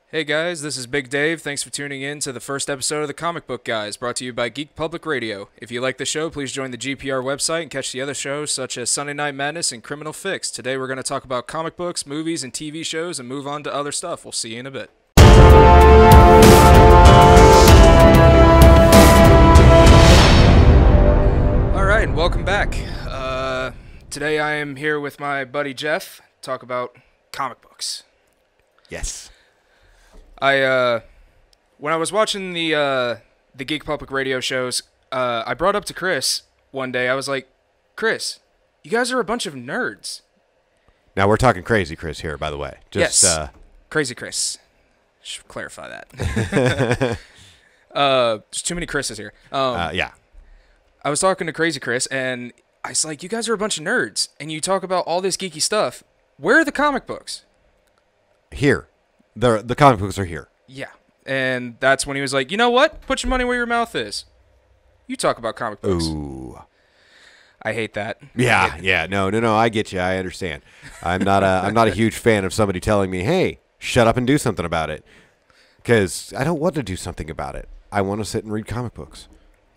Hey guys, this is Big Dave. Thanks for tuning in to the first episode of the Comic Book Guys, brought to you by Geek Public Radio. If you like the show, please join the GPR website and catch the other shows such as Sunday Night Madness and Criminal Fix. Today we're going to talk about comic books, movies, and TV shows and move on to other stuff. We'll see you in a bit. Alright, welcome back. Today I am here with my buddy Jeff to talk about comic books. Yes. When I was watching the Geek Public Radio shows, I brought up to Chris one day. I was like, Chris, you guys are a bunch of nerds. Now we're talking Crazy Chris here, by the way. Yes, Crazy Chris. Should clarify that. There's too many Chris's here. Yeah. I was talking to Crazy Chris, and I was like, you guys are a bunch of nerds, and you talk about all this geeky stuff. Where are the comic books? Here. The comic books are here. Yeah. And that's when he was like, you know what? Put your money where your mouth is. You talk about comic books. Ooh. I hate that. Yeah. No. I get you. I understand. I'm not a huge fan of somebody telling me, hey, shut up and do something about it. Because I don't want to do something about it. I want to sit and read comic books.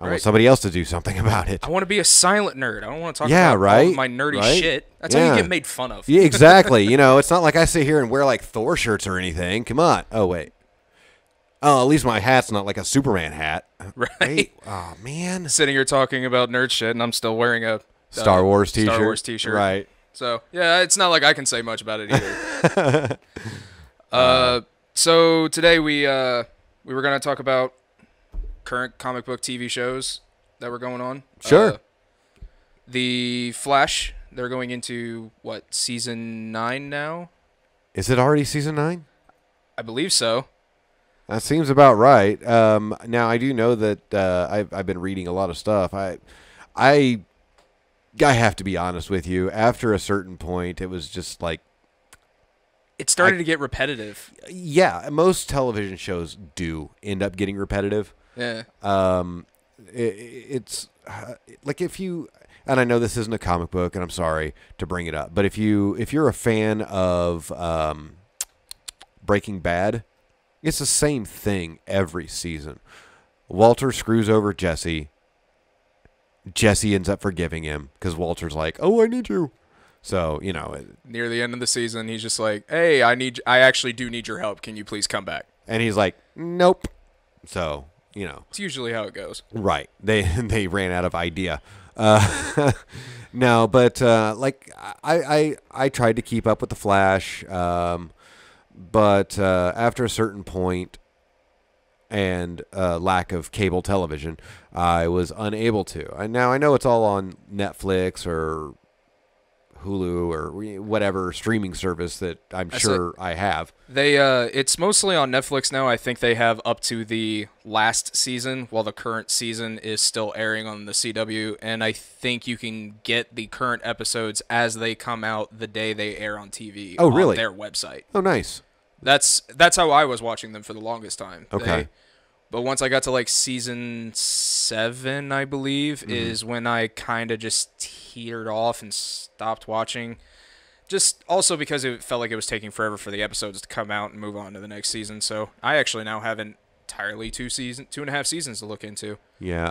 I want somebody else to do something about it. I want to be a silent nerd. I don't want to talk about all of my nerdy shit. That's how you get made fun of. Yeah, exactly. It's not like I sit here and wear like Thor shirts or anything. Come on. Oh, wait. Oh, at least my hat's not like a Superman hat. Right. Wait. Oh, man. Sitting here talking about nerd shit, and I'm still wearing a Star Wars t-shirt. Star Wars t-shirt. Right. So, yeah, it's not like I can say much about it either. So today we were going to talk about current comic book TV shows that were going on. Sure. The Flash, they're going into, what, season 9 now? Is it already season 9? I believe so. That seems about right. Now, I do know that I've been reading a lot of stuff. I have to be honest with you. After a certain point, it was just like... It started to get repetitive. Yeah, most television shows do end up getting repetitive. Yeah. It's like if you, and I know this isn't a comic book, and I'm sorry to bring it up, but if you're a fan of Breaking Bad, it's the same thing every season. Walter screws over Jesse. Jesse ends up forgiving him because Walter's like, "Oh, I need you." So near the end of the season, he's just like, "Hey, I actually do need your help. Can you please come back?" And he's like, "Nope." So. It's usually how it goes. Right. They ran out of idea. No, but like I tried to keep up with the Flash, but after a certain point and lack of cable television, I was unable to. And now I know it's all on Netflix or Hulu or whatever streaming service that I'm sure I have. It's mostly on Netflix now. I think they have up to the last season, while the current season is still airing on the CW. And I think you can get the current episodes as they come out the day they air on TV. Oh, really? On their website. Oh, nice. That's how I was watching them for the longest time. Okay. But once I got to like season 7, I believe, is when I kind of just teetered off and stopped watching. Just also because it felt like it was taking forever for the episodes to come out and move on to the next season. So I actually now have entirely 2.5 seasons to look into. Yeah.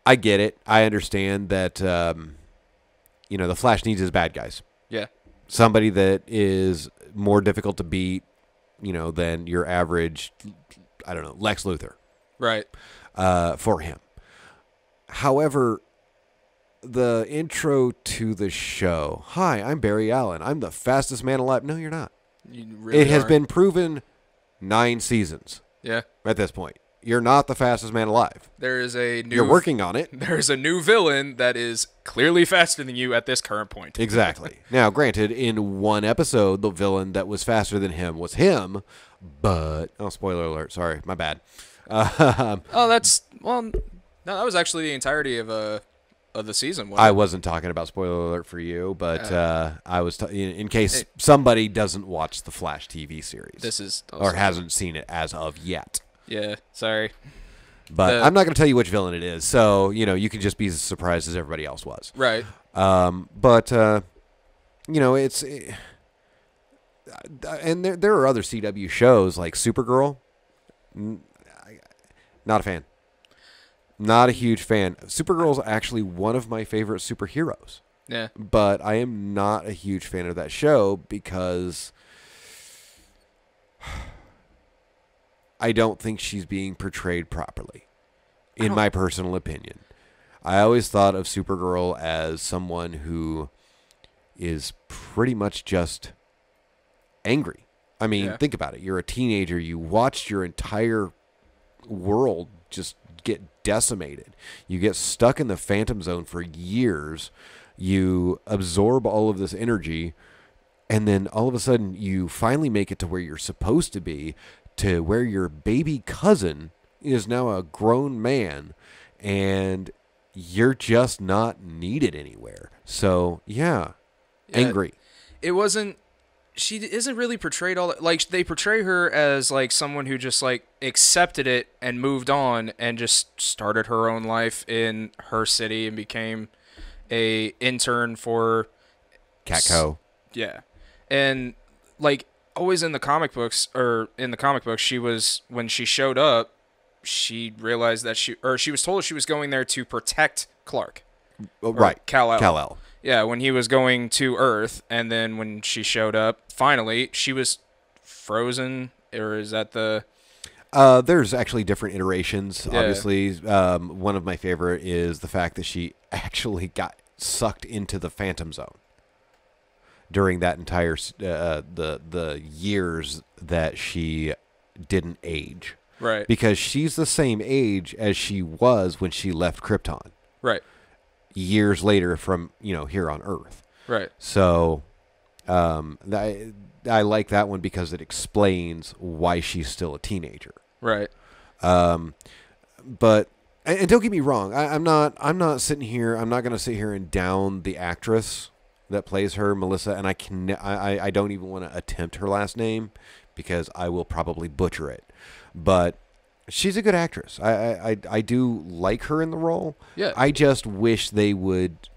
I get it. I understand that. The Flash needs his bad guys. Yeah. Somebody that is more difficult to beat. Than your average, I don't know, Lex Luthor. Right. For him. However, the intro to the show, "Hi, I'm Barry Allen. I'm the fastest man alive." No, you're not. You really it has aren't. been proven 9 seasons. Yeah. At this point. You're not the fastest man alive. You're working on it. There's a new villain that is clearly faster than you at this current point. Exactly. Now, granted, in one episode, the villain that was faster than him was him, but... Oh, spoiler alert. Sorry. My bad. No, that was actually the entirety of the season. I wasn't talking about spoiler alert for you, but I was in case somebody doesn't watch the Flash TV series. Or hasn't seen it as of yet. Yeah, sorry. But I'm not going to tell you which villain it is, so you can just be as surprised as everybody else was. Right. But it's and there are other CW shows like Supergirl. Not a fan. Not a huge fan. Supergirl's actually one of my favorite superheroes. Yeah. But I am not a huge fan of that show because I don't think she's being portrayed properly, in my personal opinion. I always thought of Supergirl as someone who is pretty much just angry. I mean, think about it. You're a teenager. You watched your entire world just get decimated. You get stuck in the Phantom Zone for years. You absorb all of this energy, and then all of a sudden you finally make it to where you're supposed to be, to where your baby cousin is now a grown man, and you're just not needed anywhere. So, yeah. Angry. It wasn't... She isn't really portrayed all that... Like, they portray her as, like, someone who just, like, accepted it and moved on and just started her own life in her city and became a intern for... Catco. Yeah. And, like, always in the comic books, she was... When she showed up, she realized that she was told she was going there to protect Clark. Right. Kal-El. Kal-El. Yeah, when he was going to Earth, and then when she showed up, finally, she was frozen, or is that the... There's actually different iterations, Yeah. obviously. One of my favorite is the fact that she actually got sucked into the Phantom Zone during that entire... the years that she didn't age. Right. Because she's the same age as she was when she left Krypton. Right. Years later from, here on Earth. Right. So, I like that one because it explains why she's still a teenager. Right. But, and don't get me wrong, I'm not sitting here, I'm not going to sit here and down the actress that plays her, Melissa, and I don't even want to attempt her last name because I will probably butcher it. But she's a good actress. I do like her in the role. Yeah. I just wish they would,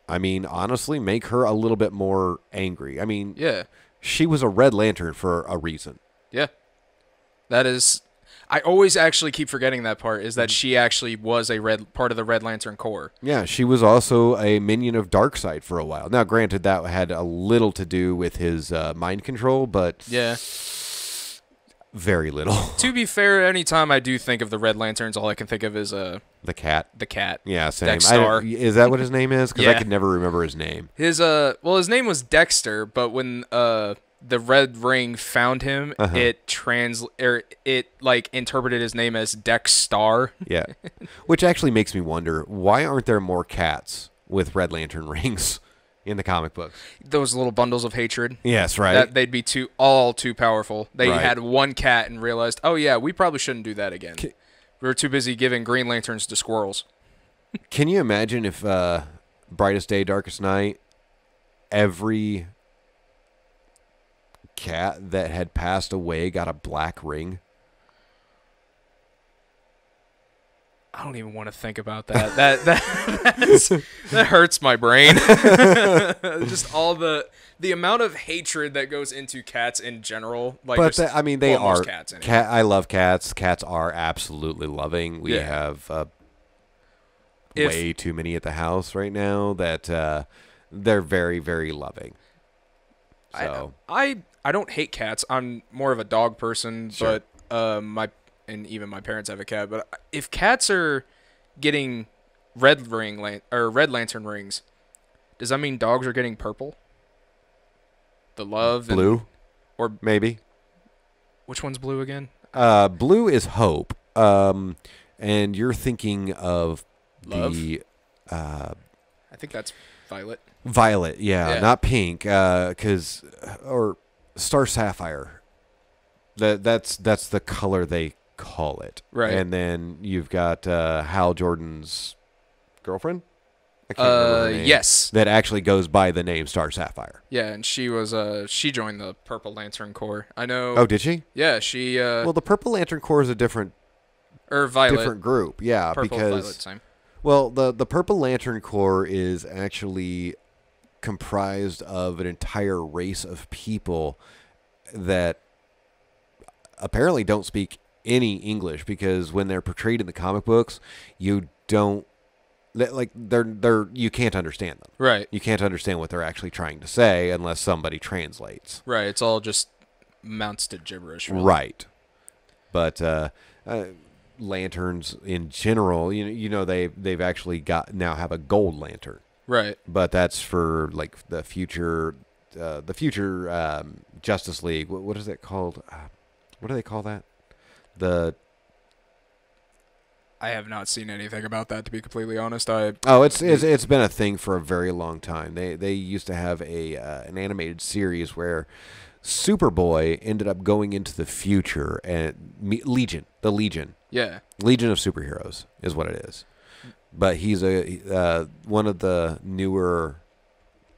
honestly, make her a little bit more angry. Yeah. She was a Red Lantern for a reason. Yeah. That is... I always actually keep forgetting that part, is that she actually was a part of the Red Lantern Corps. Yeah, she was also a minion of Darkseid for a while. Now, granted, that had a little to do with his mind control, but... Yeah. Very little. To be fair, anytime I do think of the Red Lanterns, all I can think of is the cat. The cat. Yeah, same. Dexter. Is that what his name is? Because Yeah. I could never remember his name. His name was Dexter, but when the Red Ring found him, it interpreted his name as Dexter. Yeah, which actually makes me wonder, why aren't there more cats with Red Lantern rings in the comic books? Those little bundles of hatred. Yes, right. That they'd be too powerful. They Right. had one cat and realized, oh yeah, we probably shouldn't do that again. We were too busy giving Green Lanterns to squirrels. Can you imagine if Brightest Day, Darkest Night, every cat that had passed away got a black ring? I don't even want to think about that. That hurts my brain. Just all the amount of hatred that goes into cats in general. Like, But they are cats. Anyway. I love cats. Cats are absolutely loving. We have way too many at the house right now that they're very, very loving. So I don't hate cats. I'm more of a dog person, Sure. but even my parents have a cat. But if cats are getting Red Lantern rings, does that mean dogs are getting purple? The love blue, or maybe. Which one's blue again? Blue is hope. And you're thinking of Love? I think that's violet. Violet, yeah. Not pink, or Star Sapphire. That's the color they call it. Right. And then you've got Hal Jordan's girlfriend. I can't remember her name. Yes. That actually goes by the name Star Sapphire. Yeah, and she was she joined the Purple Lantern Corps. I know. Oh, did she? Yeah, she. Well, the Purple Lantern Corps is a different group. Yeah, Purple, because violet, same. well, the Purple Lantern Corps is actually comprised of an entire race of people that apparently don't speak any English, because when they're portrayed in the comic books, you don't you can't understand them. Right. You can't understand what they're actually trying to say unless somebody translates. Right. It's all just amounts to gibberish. Really. Right. But lanterns in general, they've actually now have a gold lantern. Right. But that's for like the future Justice League. What is it called? What do they call that? I have not seen anything about that, to be completely honest. It's been a thing for a very long time. They used to have an animated series where Superboy ended up going into the future, and Legion. Yeah. Legion of Superheroes is what it is. But he's one of the newer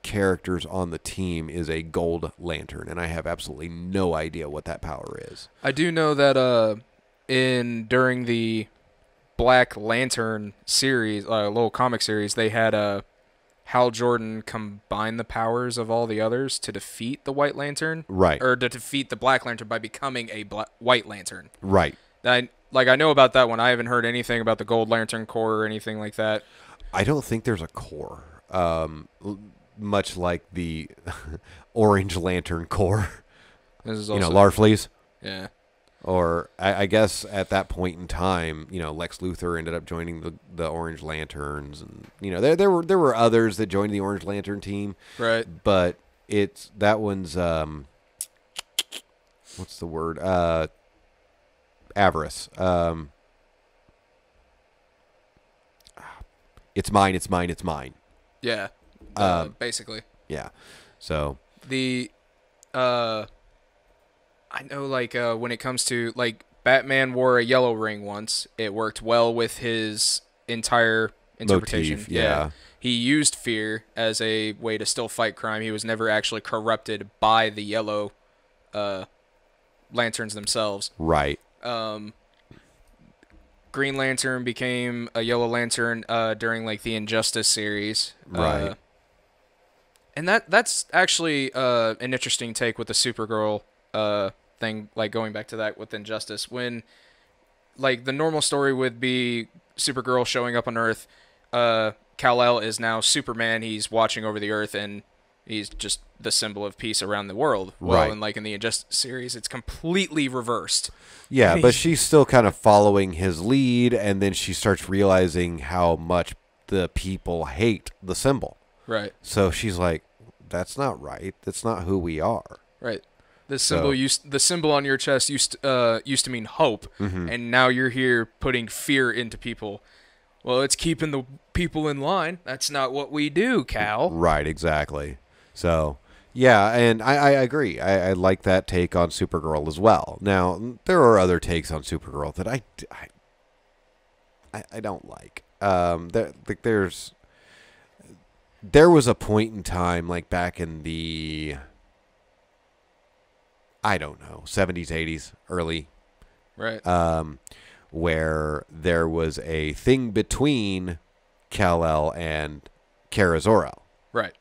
characters on the team is a Gold Lantern, and I have absolutely no idea what that power is. I do know that during the Black Lantern series, little comic series, they had Hal Jordan combine the powers of all the others to defeat the White Lantern. Right. Or to defeat the Black Lantern by becoming a White Lantern. Right. I know about that one. I haven't heard anything about the Gold Lantern Corps or anything like that. I don't think there's a Corps. Much like the Orange Lantern Corps. This is also, Larfleeze. Yeah. Or I guess at that point in time, Lex Luthor ended up joining the Orange Lanterns, and there were others that joined the Orange Lantern team. Right. But that one's what's the word? Avarice. It's mine. It's mine. It's mine. Yeah. Basically. Yeah. So I know, when it comes to, Batman wore a yellow ring once. It worked well with his entire interpretation. Motif, yeah. He used fear as a way to still fight crime. He was never actually corrupted by the yellow lanterns themselves. Right. Green Lantern became a Yellow Lantern during, the Injustice series. Right. And that's actually an interesting take with the Supergirl thing, going back to that with Injustice, when the normal story would be Supergirl showing up on Earth. Kal-El is now Superman. He's watching over the Earth, and he's just the symbol of peace around the world. Well, right. And in the Injustice series, it's completely reversed. Yeah, but she's still kind of following his lead, and then she starts realizing how much the people hate the symbol. Right. So she's like, "That's not right. That's not who we are." Right. The symbol on your chest used to mean hope, and now you're here putting fear into people. Well, it's keeping the people in line. That's not what we do, Cal. Right, exactly. So, yeah, and I agree. I like that take on Supergirl as well. Now, there are other takes on Supergirl that I don't like. There was a point in time, back in the, I don't know, 70s, 80s, early. Right. Where there was a thing between Kal-El and Kara Zor-El. Right.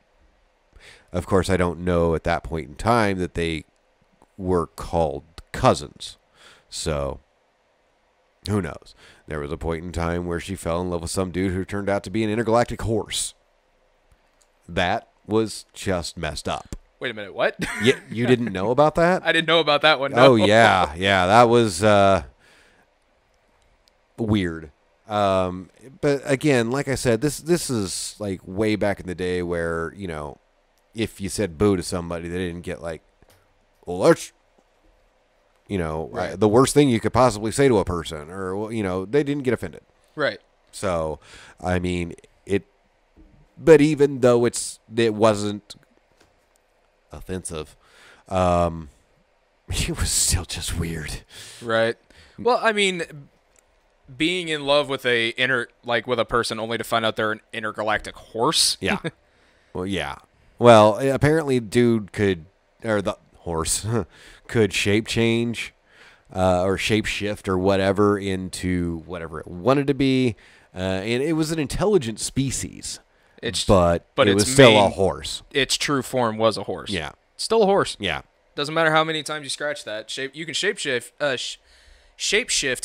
Of course, I don't know at that point in time that they were called cousins. So, who knows? There was a point in time where she fell in love with some dude who turned out to be an intergalactic horse. That was just messed up. Wait a minute, what? You didn't know about that? I didn't know about that one. No. Oh, yeah, that was weird. But again, like I said, this is way back in the day where, if you said boo to somebody, they didn't get well, that's, right. the worst thing you could possibly say to a person, or, they didn't get offended. Right. So, I mean, but even though it wasn't offensive, it was still just weird. Right. Well, I mean, being in love with with a person only to find out they're an intergalactic horse. Yeah. Well, yeah. Well, apparently the horse could shape change, or shape shift or whatever into whatever it wanted to be. And it was an intelligent species. but it was still a horse. Its true form was a horse. Yeah. Still a horse. Yeah. Doesn't matter how many times you scratch that. You can shapeshift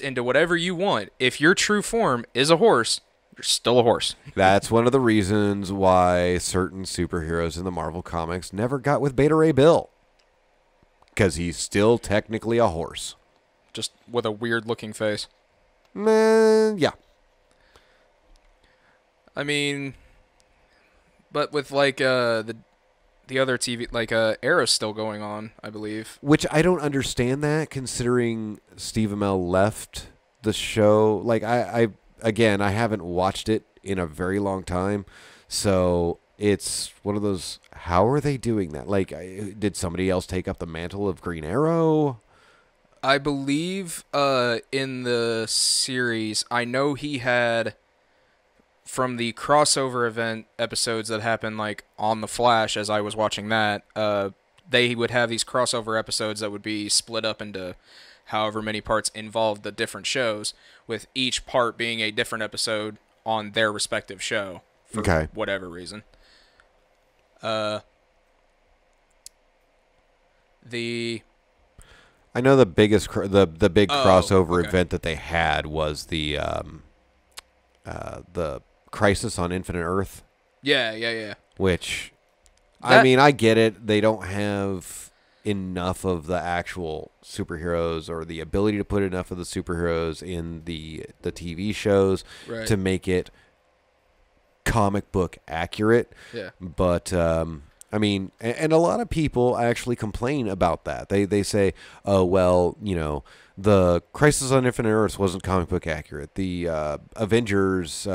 into whatever you want. If your true form is a horse, you're still a horse. That's one of the reasons why certain superheroes in the Marvel comics never got with Beta Ray Bill. Because he's still technically a horse. Just with a weird-looking face. Yeah. I mean, but with like the other TV, like Arrow's still going on, I believe. Which I don't understand that, considering Steve Amell left the show. Like I haven't watched it in a very long time, so it's one of those. How are they doing that? Like, did somebody else take up the mantle of Green Arrow? I believe in the series, I know he had, from the crossover event episodes that happened like on The Flash, as I was watching that, they would have these crossover episodes that would be split up into however many parts involved the different shows, with each part being a different episode on their respective show for whatever reason. I know the biggest the big crossover event that they had was the Crisis on Infinite Earth. Yeah. Which, I mean, I get it. They don't have enough of the actual superheroes or the ability to put enough of the superheroes in the TV shows to make it comic book accurate. Yeah. But I mean, and a lot of people actually complain about that. They say, oh, well, you know, the Crisis on Infinite Earths wasn't comic book accurate. The Avengers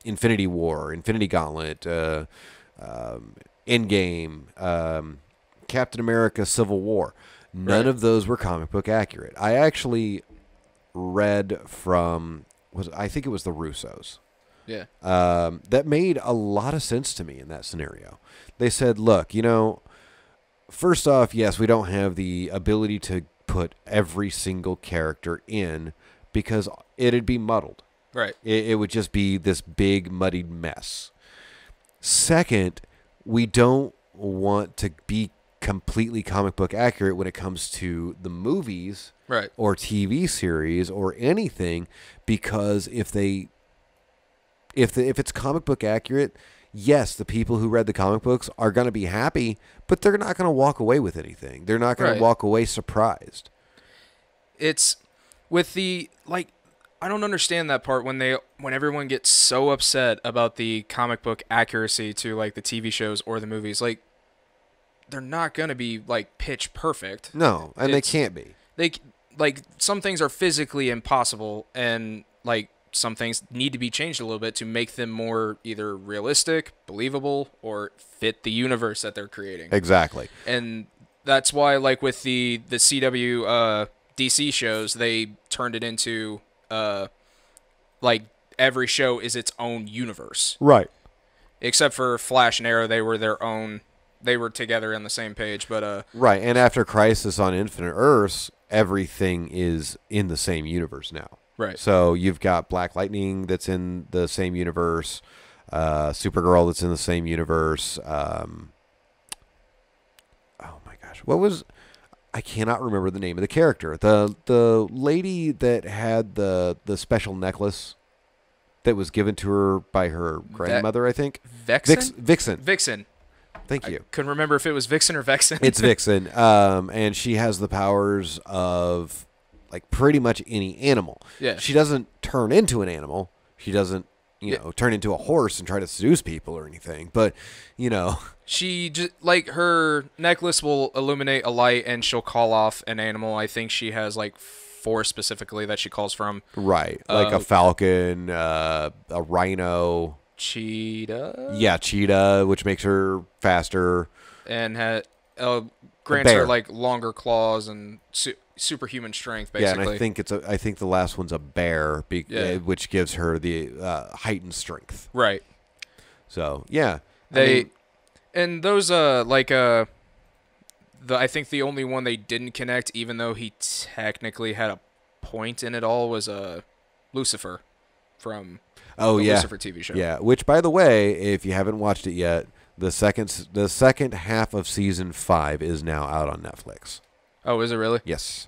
Infinity War, Infinity Gauntlet, Endgame, Captain America Civil War, none of those were comic book accurate. I actually read from, I think it was the Russos. Yeah. That made a lot of sense to me in that scenario. They said, look, you know, first off, yes, we don't have the ability to put every single character in because it'd be muddled. Right. It would just be this big muddied mess. Second, we don't want to be completely comic book accurate when it comes to the movies or TV series or anything, because if it's comic book accurate, yes, the people who read the comic books are going to be happy, but they're not going to walk away with anything. They're not going to walk away surprised. It's with the, like, I don't understand that part when everyone gets so upset about the comic book accuracy to like the TV shows or the movies. Like, they're not going to be like pitch perfect. No, and they can't be. Like some things are physically impossible, and like some things need to be changed a little bit to make them more either realistic, believable, or fit the universe that they're creating. Exactly. And that's why, like, with the CW DC shows, they turned it into, like, every show is its own universe. Right. Except for Flash and Arrow, they were their own. They were together on the same page, but... Right, and after Crisis on Infinite Earths, everything is in the same universe now. Right. So you've got Black Lightning that's in the same universe, Supergirl that's in the same universe. Oh my gosh, I cannot remember the name of the character. The lady that had the special necklace that was given to her by her grandmother, I think. Vixen. Thank you. I couldn't remember if it was Vixen or Vexen. It's Vixen, and she has the powers of, like, pretty much any animal. Yeah. She doesn't turn into an animal. She doesn't, turn into a horse and try to seduce people or anything. But, she just, like, her necklace will illuminate a light and she'll call off an animal. I think she has like 4 specifically that she calls from. Right. Like a falcon, a rhino. Cheetah? Yeah, cheetah, which makes her faster. And grants her like longer claws and superhuman strength, basically. Yeah, and I think the last one's a bear, which gives her the heightened strength. Right. So yeah, and those I think the only one they didn't connect, even though he technically had a point in it all, was Lucifer. from Oh the yeah, Lucifer TV show. yeah. Which, by the way, if you haven't watched it yet, the second half of season 5 is now out on Netflix. Oh, is it really? Yes.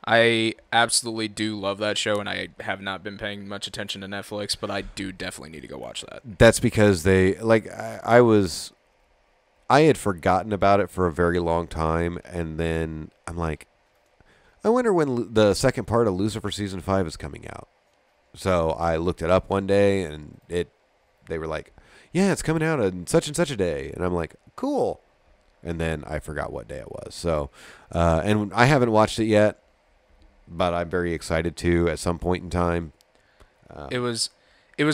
I absolutely do love that show, and I have not been paying much attention to Netflix, but I do definitely need to go watch that. That's because they I had forgotten about it for a very long time, and then I'm like, I wonder when the second part of Lucifer season 5 is coming out. So I looked it up one day, and they were like, yeah, it's coming out on such and such a day, and I'm like, cool. And then I forgot what day it was. So, and I haven't watched it yet, but I'm very excited to at some point in time. It was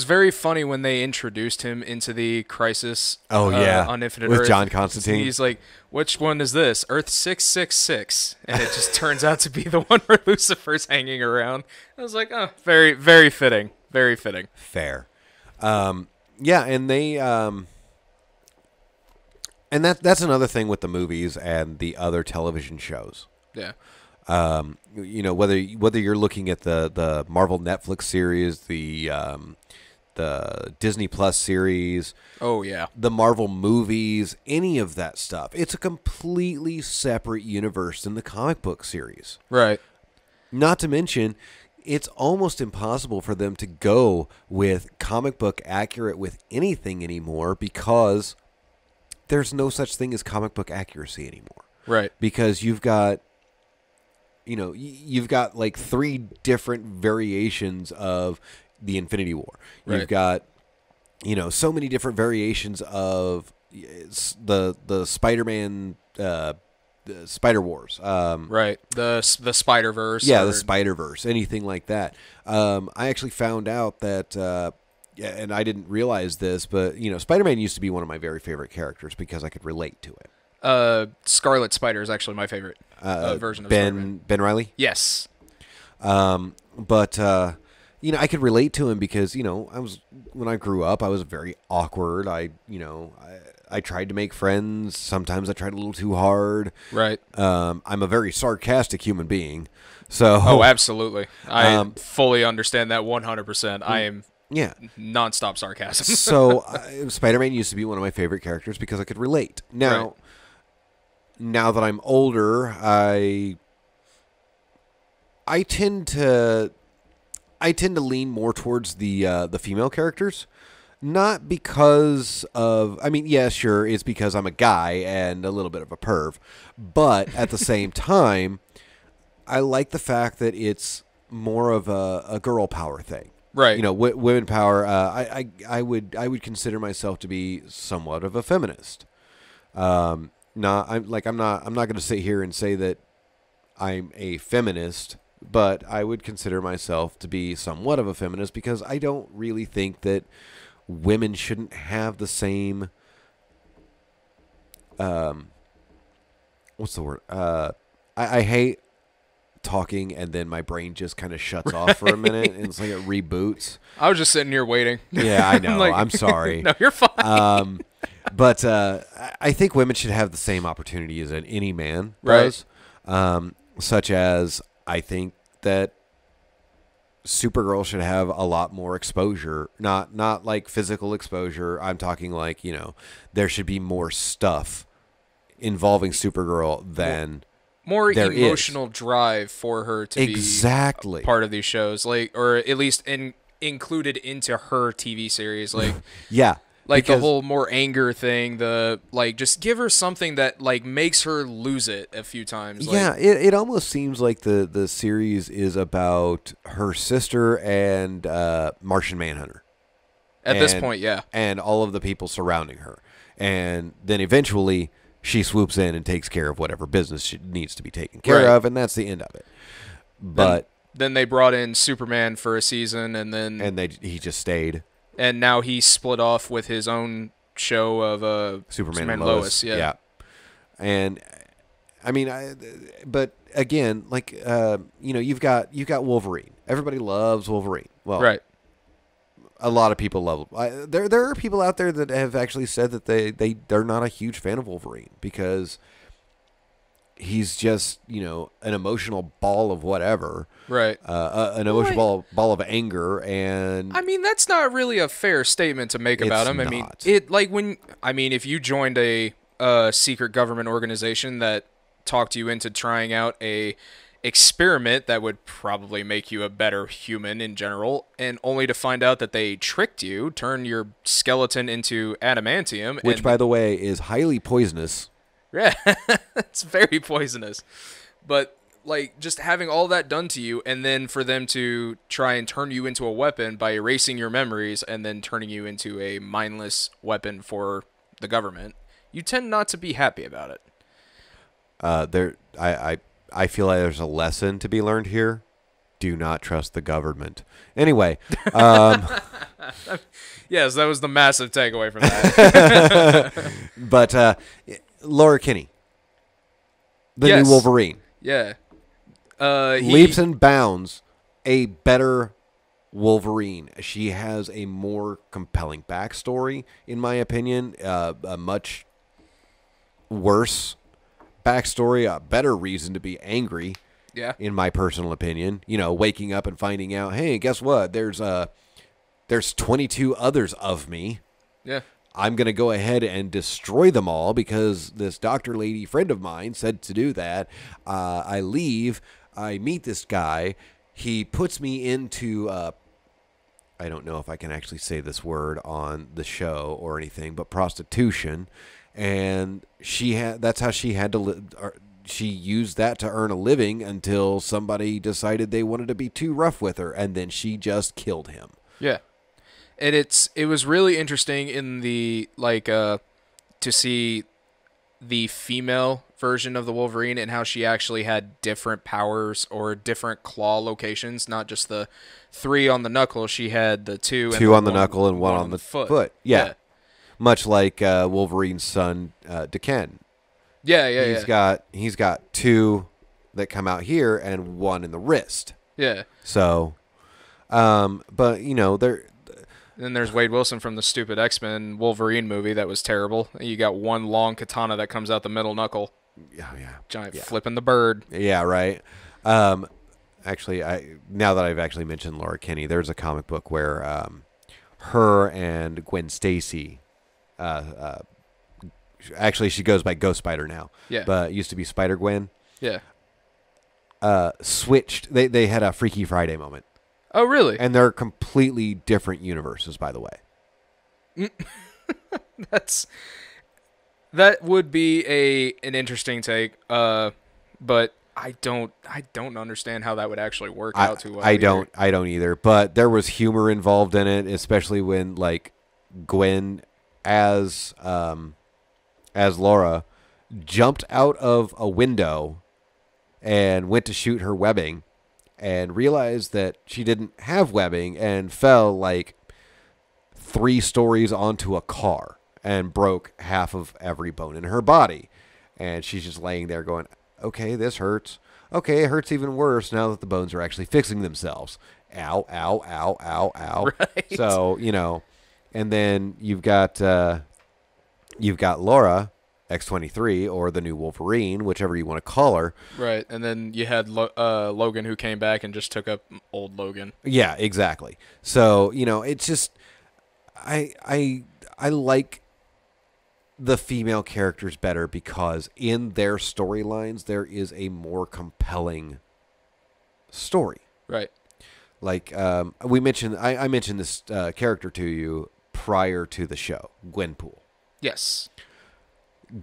very funny when they introduced him into the Crisis. Oh yeah, on Infinite with Earth. John Constantine. He's like, "Which one is this? Earth 666?" And it just turns out to be the one where Lucifer's hanging around. I was like, "Oh, very, very fitting, very fitting." Fair. Yeah, and they and that's another thing with the movies and the other television shows. Yeah. Whether you're looking at the Marvel Netflix series, the Disney Plus series, Oh yeah. the Marvel movies, any of that stuff, it's a completely separate universe than the comic book series. Right. Not to mention, it's almost impossible for them to go with comic book accurate with anything anymore because there's no such thing as comic book accuracy anymore. Right. Because you've got like 3 different variations of the Infinity War. Right. You've got, so many different variations of the Spider-Man, the Spider Wars. Right. The Spider-Verse. Yeah, the Spider-Verse, anything like that. I actually found out that, and I didn't realize this, but, Spider-Man used to be one of my very favorite characters because I could relate to it. Scarlet Spider is actually my favorite version of Spider-Man. Ben Reilly? Yes. But I could relate to him because, when I grew up, I was very awkward. I tried to make friends. Sometimes I tried a little too hard. Right. I'm a very sarcastic human being. So. Oh, absolutely. I fully understand that 100%. I am. Yeah. Nonstop sarcasm. So Spider-Man used to be one of my favorite characters because I could relate. Now that I'm older, I tend to lean more towards the female characters. Not because of, yeah, sure, it's because I'm a guy and a little bit of a perv. But at the same time, I like the fact that it's more of a girl power thing. Right. Women power. I would consider myself to be somewhat of a feminist. I'm not going to sit here and say that I'm a feminist, but I would consider myself to be somewhat of a feminist because I don't really think that women shouldn't have the same. What's the word? I hate talking and then my brain just kind of shuts off for a minute and it's like it reboots. I was just sitting here waiting. Yeah, I know. I'm sorry. No, you're fine. But I think women should have the same opportunities that any man Right. does. Such as I think that Supergirl should have a lot more exposure. Not like physical exposure. I'm talking like, there should be more stuff involving Supergirl than more there emotional is. Drive for her to exactly be part of these shows, like, or at least included into her TV series, like yeah, like the whole more anger thing, just give her something that like makes her lose it a few times. Yeah, it almost seems like the series is about her sister and Martian Manhunter. At this point, yeah, and all of the people surrounding her, and then eventually she swoops in and takes care of whatever business she needs to be taken care of, and that's the end of it. But then they brought in Superman for a season, and he just stayed. And now he split off with his own show of Superman and Lois. Yeah. And but again, like you've got Wolverine. Everybody loves Wolverine. Well, right. A lot of people love him. There are people out there that have actually said that they're not a huge fan of Wolverine because he's just, an emotional ball of whatever. Right. An emotional ball of anger. And I mean, that's not really a fair statement to make about him. I mean, if you joined a secret government organization that talked you into trying out a experiment that would probably make you a better human in general, and only to find out that they tricked you, turned your skeleton into adamantium, which, by the way, is highly poisonous. Yeah, it's very poisonous. But like, just having all that done to you, and then for them to try and turn you into a weapon by erasing your memories and then turning you into a mindless weapon for the government, you tend not to be happy about it. I feel like there's a lesson to be learned here. Do not trust the government. Anyway. Yes, that was the massive takeaway from that. But Laura Kinney, the new Wolverine. Yeah. Leaps and bounds a better Wolverine. She has a more compelling backstory, in my opinion. A much worse backstory, a better reason to be angry. Yeah. In my personal opinion, waking up and finding out, hey, guess what? There's 22 others of me. Yeah. I'm going to go ahead and destroy them all because this doctor lady friend of mine said to do that. I leave. I meet this guy. He puts me into, I don't know if I can actually say this word on the show or anything, but prostitution. And that's how she had to live. She used that to earn a living until somebody decided they wanted to be too rough with her, and then she just killed him. Yeah. And it was really interesting in the to see the female version of the Wolverine and how she actually had different powers or different claw locations, not just the 3 on the knuckle. She had the 2 on the knuckle and 1 on the foot. Yeah. Much like Wolverine's son, Decan. Yeah. He's got 2 that come out here and 1 in the wrist. Yeah. So, but they're. Then there's Wade Wilson from the stupid X-Men Wolverine movie that was terrible. You got 1 long katana that comes out the middle knuckle. Yeah. Giant flipping the bird. Yeah, right. Actually, now that I've actually mentioned Laura Kinney, there's a comic book where her and Gwen Stacy. Actually, she goes by Ghost Spider now. Yeah. But used to be Spider Gwen. Yeah. Switched. They had a Freaky Friday moment. Oh, really? And they're completely different universes, by the way. That would be an interesting take. But I don't understand how that would actually work out too well. I don't either. But there was humor involved in it, especially when Gwen as Laura jumped out of a window and went to shoot her webbing and realized that she didn't have webbing and fell 3 stories onto a car and broke half of every bone in her body. And she's just laying there going, okay, this hurts. Okay, it hurts even worse now that the bones are actually fixing themselves. Ow, ow, ow, ow, ow. Right. So, and then you've got Laura, X-23, or the new Wolverine, whichever you want to call her. Right, and then you had Logan who came back and just took up old Logan. Yeah, exactly. So, it's just, I like the female characters better because in their storylines there is a more compelling story. Right. We mentioned, I mentioned this character to you prior to the show, Gwenpool. Yes.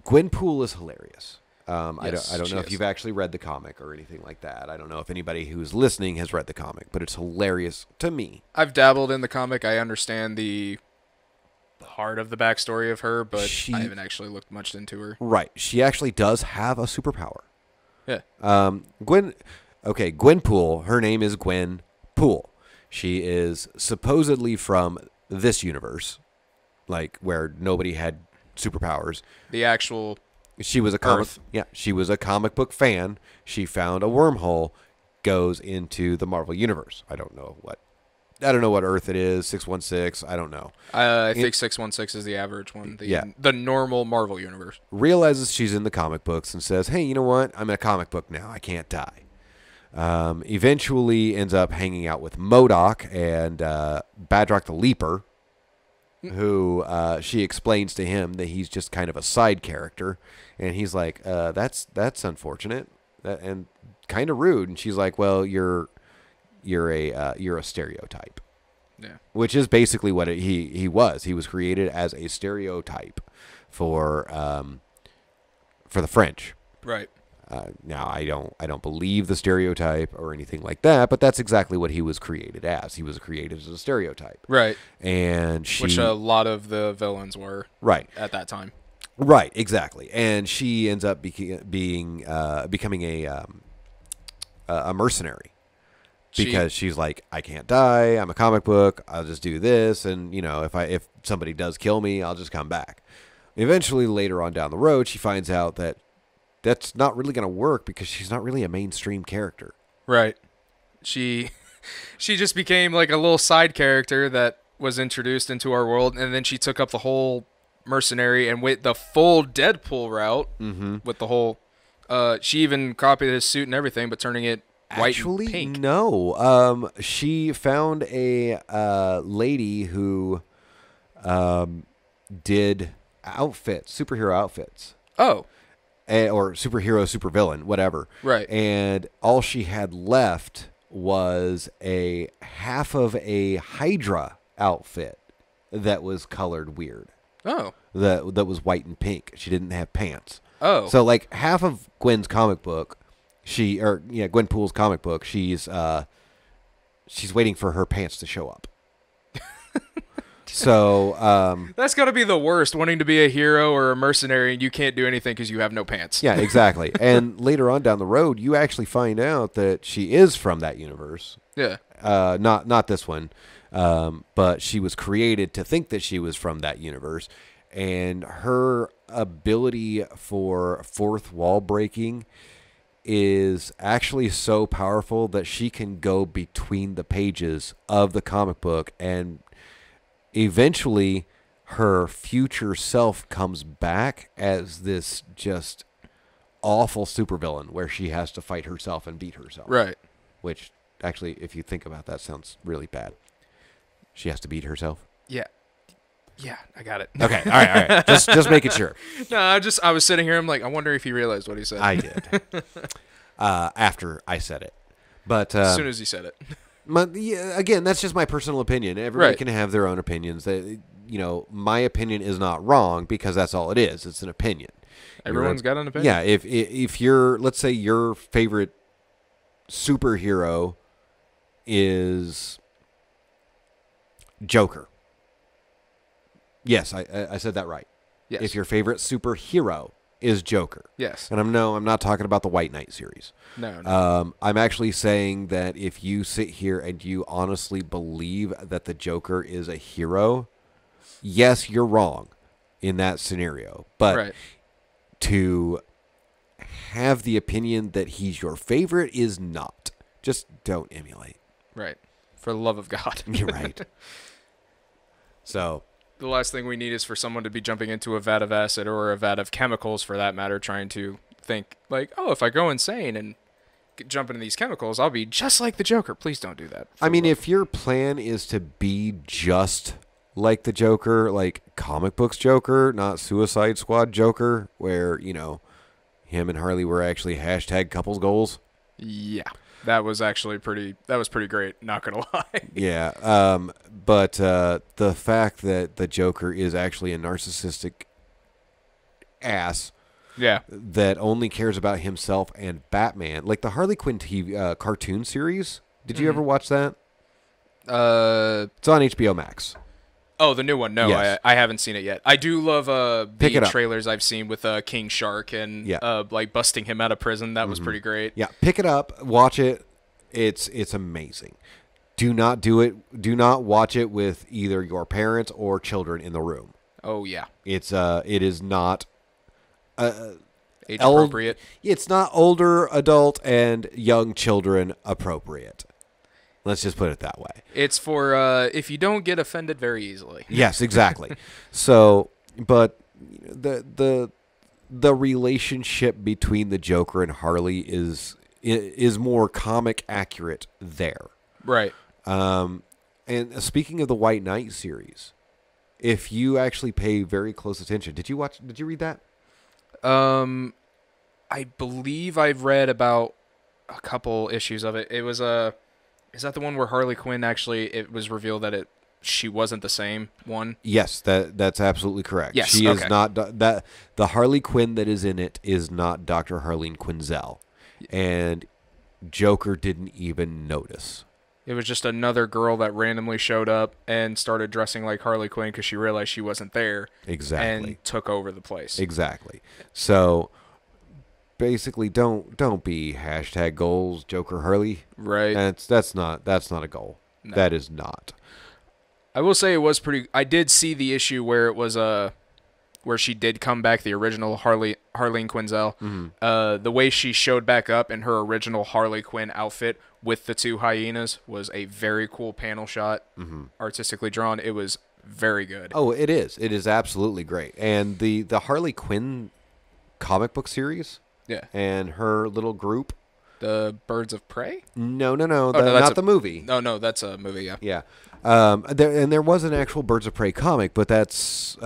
Gwenpool is hilarious. Yes, I don't know if you've actually read the comic or anything like that. I don't know if anybody who's listening has read the comic, but it's hilarious to me. I've dabbled in the comic. I understand the heart of the backstory of her, but I haven't actually looked much into her. Right. She actually does have a superpower. Yeah. Gwenpool, her name is Gwen Pool. She is supposedly from this universe, where nobody had superpowers. The actual She was a comic book fan. She found a wormhole, goes into the Marvel universe. I don't know what I don't know what Earth it is, 616. I don't know. I think 616 is the average one. The normal Marvel universe. Realizes she's in the comic books and says, hey, you know what? I'm in a comic book now. I can't die. Eventually ends up hanging out with MODOK and Badrock the Leaper, who she explains to him that he's just kind of a side character. And he's like, that's unfortunate and kind of rude. And she's like, well, you're a stereotype. Yeah. Which is basically what he was. He was created as a stereotype for the French. Right. Now I don't believe the stereotype or anything like that, but that's exactly what he was created as. He was created as a stereotype. Right. And which a lot of the villains were. Right. At that time. Right. Exactly. And she ends up becoming a mercenary. Because she's like, I can't die. I'm a comic book. I'll just do this, and if somebody does kill me, I'll just come back. Eventually, later on down the road, she finds out that that's not really going to work because she's not really a mainstream character. Right. She just became like a little side character that was introduced into our world, and then she took up the whole mercenary and went the full Deadpool route with the whole. She even copied his suit and everything, but turning it. Actually, white and pink. No. She found a lady who did superhero outfits. Oh. Or superhero, supervillain, whatever. Right. And all she had left was a half of a Hydra outfit that was colored weird. Oh. That was white and pink. She didn't have pants. Oh. So like half of Gwen's comic book. Gwen Poole's comic book, she's waiting for her pants to show up. So that's got to be the worst, wanting to be a hero or a mercenary and you can't do anything because you have no pants. Yeah, exactly. And later on down the road, you actually find out that she is from that universe. Yeah. Not this one, but she was created to think that she was from that universe, and her ability for fourth wall breaking is actually so powerful that she can go between the pages of the comic book, and eventually her future self comes back as this just awful supervillain where she has to fight herself and beat herself. Right. Which actually, if you think about that, sounds really bad. She has to beat herself. Yeah. Yeah, I got it. Okay, all right. Just making sure. No, I was sitting here. I'm like, I wonder if he realized what he said. I did. After I said it, but as soon as he said it. Again, that's just my personal opinion. Everybody can have their own opinions. My opinion is not wrong because that's all it is. It's an opinion. Everyone's got an opinion. Yeah. If you're, let's say your favorite superhero is Joker. Yes, I said that right. Yes. If your favorite superhero is Joker. Yes. And I'm not talking about the White Knight series. No. I'm actually saying that if you sit here and you honestly believe that the Joker is a hero, yes, you're wrong in that scenario. But to have the opinion that he's your favorite is not. Just don't emulate. Right. For the love of God. You're right. So the last thing we need is for someone to be jumping into a vat of acid or a vat of chemicals, for that matter, trying to think like, oh, if I go insane and jump into these chemicals, I'll be just like the Joker. Please don't do that. I mean, if your plan is to be just like the Joker, like comic books Joker, not Suicide Squad Joker, where, him and Harley were actually hashtag couples goals. Yeah. That was actually pretty great, not going to lie. Yeah. But the fact that the Joker is actually a narcissistic ass that only cares about himself and Batman. Like the Harley Quinn TV cartoon series. Did you ever watch that? It's on HBO Max. Oh, the new one. No, yes. I haven't seen it yet. I do love the trailers I've seen with King Shark and like busting him out of prison. That was pretty great. Yeah, pick it up, watch it. It's amazing. Do not do it. Do not watch it with either your parents or children in the room. Oh yeah. It is not age appropriate. It's not older adult and young children appropriate. Let's just put it that way. It's for if you don't get offended very easily. Yes, exactly. So, but the relationship between the Joker and Harley is more comic accurate there. Right. And speaking of the White Knight series, if you actually pay very close attention, did you read that? I believe I've read about a couple issues of it. It was is that the one where Harley Quinn actually, it was revealed that she wasn't the same one? Yes, that's absolutely correct. Yes, she okay. is not that the Harley Quinn that is in it is not Dr. Harleen Quinzel, and Joker didn't even notice. It was just another girl that randomly showed up and started dressing like Harley Quinn because she realized she wasn't there. Exactly. And took over the place. Exactly. So basically, don't be hashtag goals Joker Harley. Right. That's not a goal. No. That is not. I will say it was pretty. I did see the issue where it was where she did come back, the original Harleen Quinzel. Mm-hmm. The way she showed back up in her original Harley Quinn outfit with the two hyenas was a very cool panel shot, artistically drawn. It was very good. Oh, it is. It is absolutely great. And the Harley Quinn comic book series, Yeah. and her little group. The Birds of Prey? No, that's not the movie. No, that's a movie. Yeah. Yeah. There was an actual Birds of Prey comic, but that's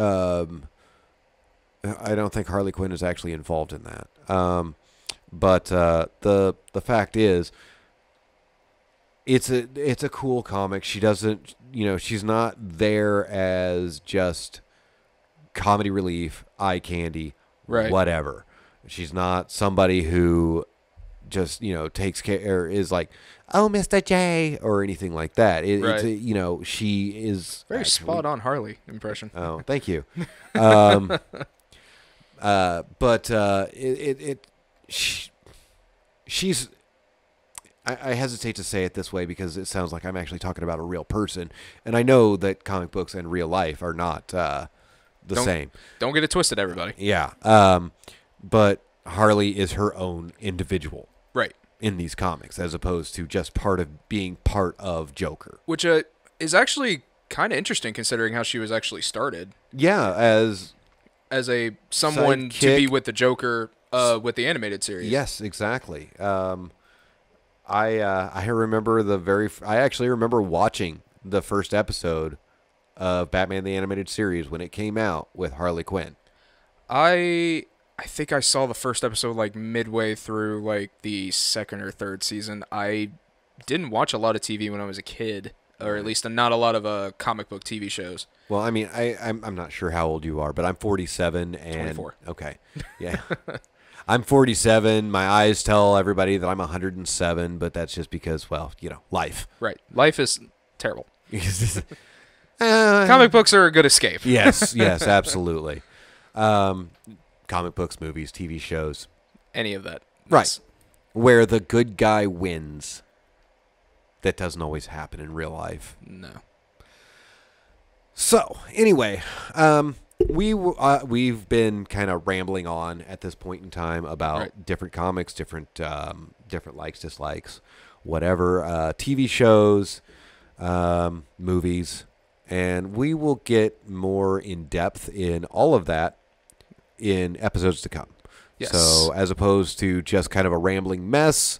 I don't think Harley Quinn is actually involved in that. But the fact is, it's a cool comic. She doesn't, she's not there as just comedy relief, eye candy, Right. whatever. She's not somebody who just takes care or is like, oh, Mr. J, or anything like that. Right. It's she is Very actually, spot on Harley impression. Oh, thank you. But she's. I hesitate to say it this way because it sounds like I'm actually talking about a real person, and I know that comic books and real life are not the same. Don't get it twisted, everybody. Yeah. But Harley is her own individual, Right. in these comics, as opposed to just being part of Joker. Which is actually kind of interesting considering how she was actually started. Yeah, as someone to sidekick. be with the Joker with the animated series. Yes, exactly. I remember I actually remember watching the first episode of Batman the Animated Series when it came out with Harley Quinn. I think I saw the first episode like midway through like the second or third season. I didn't watch a lot of TV when I was a kid, or at least not a lot of comic book TV shows. Well, I mean, I'm not sure how old you are, but I'm 47 and 24. Okay, yeah. I'm 47. My eyes tell everybody that I'm 107, but that's just because, well, life. Right. Life is terrible. Comic Comic books are a good escape. Yes, absolutely. Comic books, movies, TV shows. Any of that. Right. Yes. Where the good guy wins. That doesn't always happen in real life. No. So, anyway, we've been kind of rambling on at this point in time about different comics, different likes, dislikes, whatever, TV shows, movies, and we will get more in depth in all of that in episodes to come. Yes. So, as opposed to just kind of a rambling mess,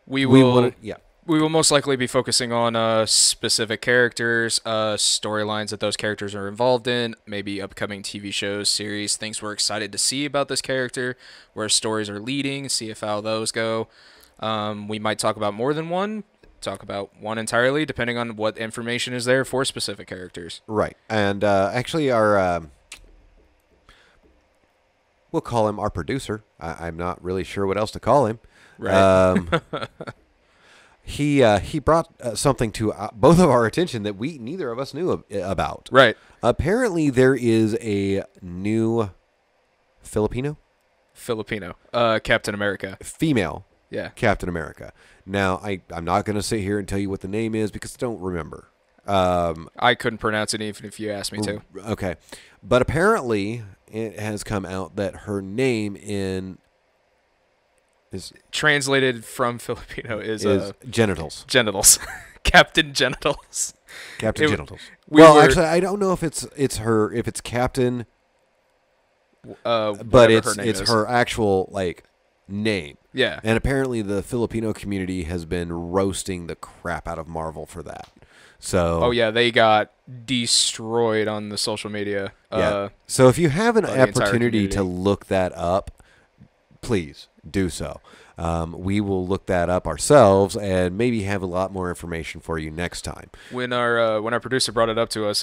we will most likely be focusing on specific characters, storylines that those characters are involved in, maybe upcoming TV shows, series, things we're excited to see about this character, where stories are leading, see how those go. We might talk about more than one, talk about one entirely, depending on what information is there for specific characters. Right. And actually our... we'll call him our producer. I'm not really sure what else to call him. Right. He brought something to both of our attention that neither of us knew about. Right. Apparently, there is a new Filipino Captain America. female Yeah. Captain America. Now, I'm not going to sit here and tell you what the name is because I don't remember. I couldn't pronounce it even if you asked me to. Okay. But apparently, it has come out that her name in translated from Filipino is genitals. genitals. Captain Genitals. Captain Genitals. Actually, I don't know if it's Captain, but it's her actual like name. Yeah. And apparently the Filipino community has been roasting the crap out of Marvel for that. So oh yeah, they got destroyed on the social media. Yeah. So if you have an opportunity to look that up, please do so. We will look that up ourselves and maybe have a lot more information for you next time. When our producer brought it up to us,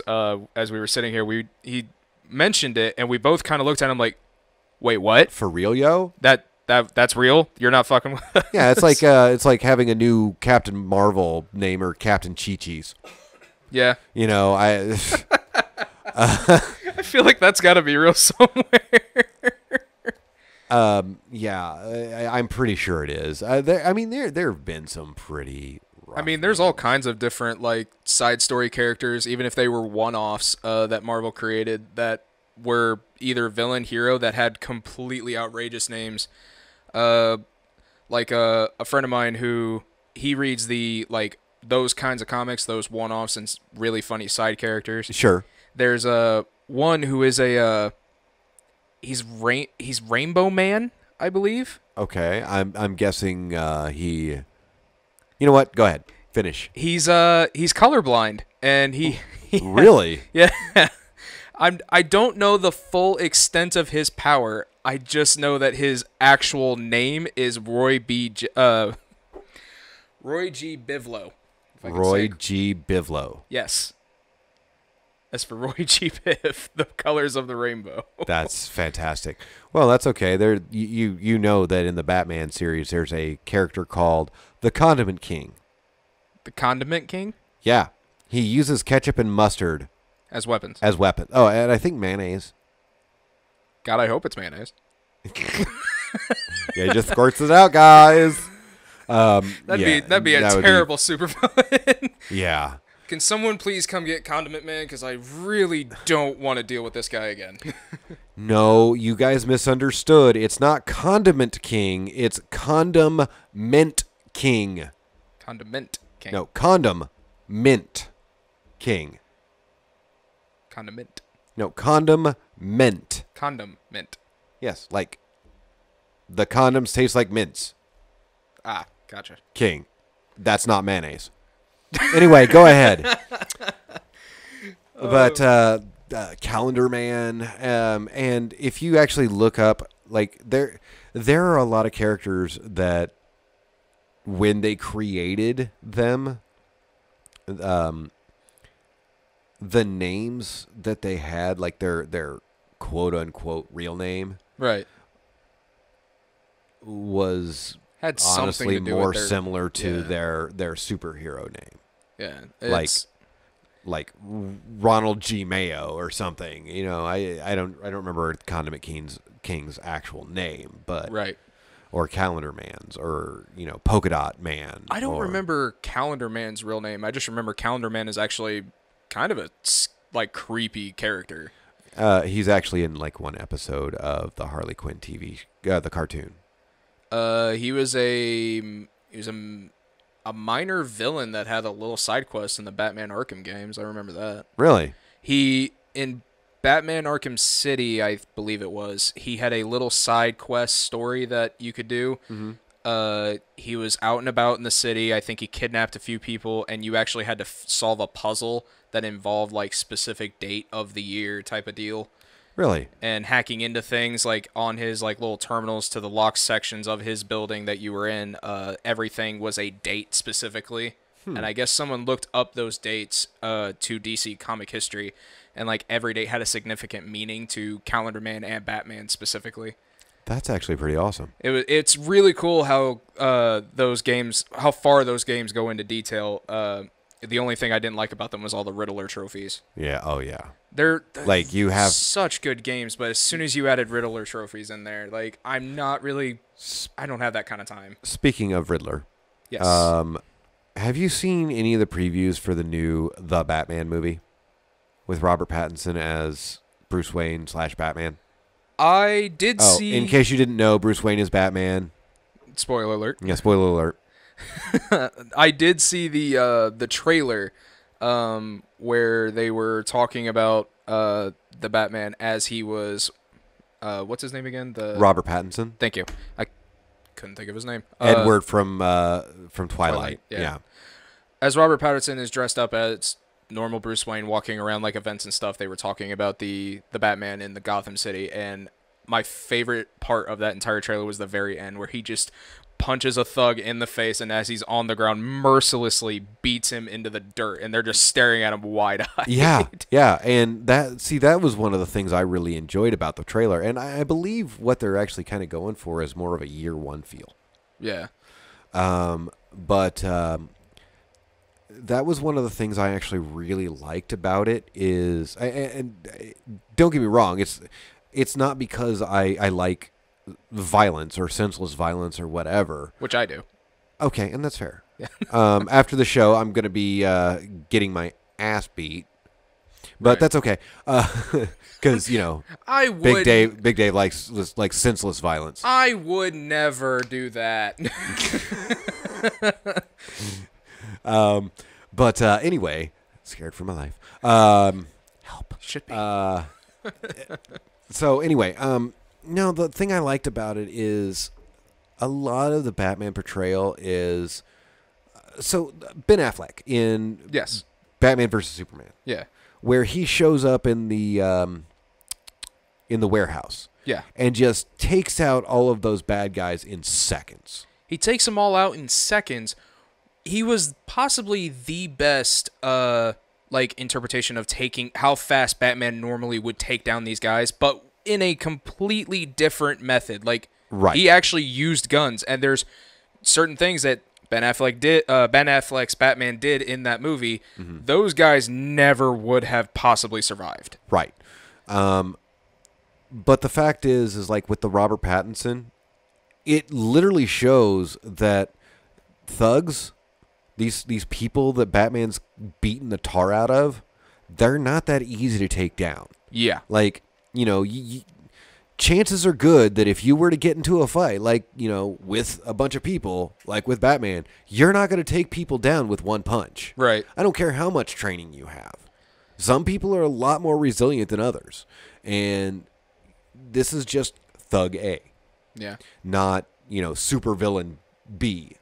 as we were sitting here, he mentioned it, and we both kind of looked at him like, "Wait, what? For real, yo? That's real? You're not fucking with us?" Yeah, it's like having a new Captain Marvel name or Captain Chi-Chi's. Yeah. You know, I feel like that's got to be real somewhere. Yeah, I'm pretty sure it is. There have been some pretty rough I mean, there's all kinds of different like side story characters, even if they were one-offs that Marvel created that were either villain, hero that had completely outrageous names. Like a friend of mine who he reads those kinds of comics, those one-offs and really funny side characters. Sure. There's one who is he's Rainbow Man, I believe. Okay, I'm guessing he. You know what? Go ahead. Finish. He's colorblind, and he really. Yeah. I don't know the full extent of his power. I just know that his actual name is Roy G. Bivlo. Roy G. Bivlo. Yes. As for Roy G. Biv, the colors of the rainbow. That's fantastic. Well, that's okay. There, you know that in the Batman series, there's a character called the Condiment King. The Condiment King? Yeah, he uses ketchup and mustard as weapons. Oh, and I think mayonnaise. God, I hope it's mayonnaise. Yeah, he just squirts it out, guys. That'd be a terrible supervillain. Yeah. Can someone please come get Condiment Man? Because I really don't want to deal with this guy again. No, you guys misunderstood. It's not Condiment King. It's Condom Mint King. Condiment King. No, Condom Mint King. Condiment. No, Condom Mint. Condom Mint. Yes, like the condoms taste like mints. Ah, gotcha. King. That's not mayonnaise. Anyway, go ahead. But Calendar Man, and if you actually look up, like there are a lot of characters that when they created them, the names that they had, like their quote unquote real name, right, was had honestly something to do more with sremember to their superhero name. Yeah, like Ronald G. Mayo or something. You know, I don't remember Condiment King's actual name, but right, or Calendar Man's, or Polka Dot Man. I don't remember Calendar Man's real name. I just remember Calendar Man is actually kind of a creepy character. He's actually in one episode of the Harley Quinn TV, the cartoon. He was a minor villain that had a little side quest in the Batman Arkham games. I remember that. Really? He, in Batman Arkham City, I believe it was, he had a little side quest story that you could do. Mm-hmm. He was out and about in the city. I think he kidnapped a few people, and you actually had to solve a puzzle that involved specific date of the year type of deal. Really? And hacking into things on his little terminals to the locked sections of his building that you were in, everything was a date specifically. And I guess someone looked up those dates to DC comic history, and every date had a significant meaning to Calendar Man and Batman specifically. That's actually pretty awesome. It's really cool how how far those games go into detail. The only thing I didn't like about them was all the Riddler trophies. Yeah. Oh, yeah. They're you have such good games, but as soon as you added Riddler trophies in there, I'm not really. I don't have that kind of time. Speaking of Riddler, yes. Have you seen any of the previews for the new The Batman movie with Robert Pattinson as Bruce Wayne / Batman? I did see. In case you didn't know, Bruce Wayne is Batman. Spoiler alert. Yeah, spoiler alert. I did see the trailer where they were talking about the Batman as he was what's his name again? Robert Pattinson. Thank you. I couldn't think of his name. Edward from Twilight. Yeah. Yeah. As Robert Pattinson is dressed up as normal Bruce Wayne walking around like events and stuff, they were talking about the Batman in the Gotham City, and my favorite part of that entire trailer was the very end where he just punches a thug in the face, and as he's on the ground, mercilessly beats him into the dirt, and they're just staring at him wide-eyed. Yeah, and that was one of the things I really enjoyed about the trailer, and I believe what they're actually kind of going for is more of a year one feel. Yeah. But that was one of the things I actually really liked about it is, and don't get me wrong, it's not because I like violence or senseless violence or whatever. Which I do. Okay, and that's fair. Yeah. After the show, I'm going to be getting my ass beat, but Right. that's okay. Because I would. Big Dave likes senseless violence. I would never do that. But anyway, scared for my life. Help. Should be. So anyway, no, the thing I liked about it is a lot of the Batman portrayal is so Ben Affleck in Yes. Batman versus Superman, Yeah. where he shows up in the warehouse, Yeah. and just takes out all of those bad guys in seconds. He takes them all out in seconds. He was possibly the best interpretation of taking how fast Batman normally would take down these guys, but in a completely different method. Like, Right. he actually used guns, and there's certain things that Ben Affleck's Batman did in that movie. Mm-hmm. Those guys never would have possibly survived. Right. But the fact is like with the Robert Pattinson, it literally shows that thugs, these people that Batman's beaten the tar out of, they're not that easy to take down. Yeah. Like, chances are good that if you were to get into a fight, like, with a bunch of people, like with Batman, you're not going to take people down with one punch. Right. I don't care how much training you have. Some people are a lot more resilient than others. And this is just Thug A. Yeah. Not, supervillain B.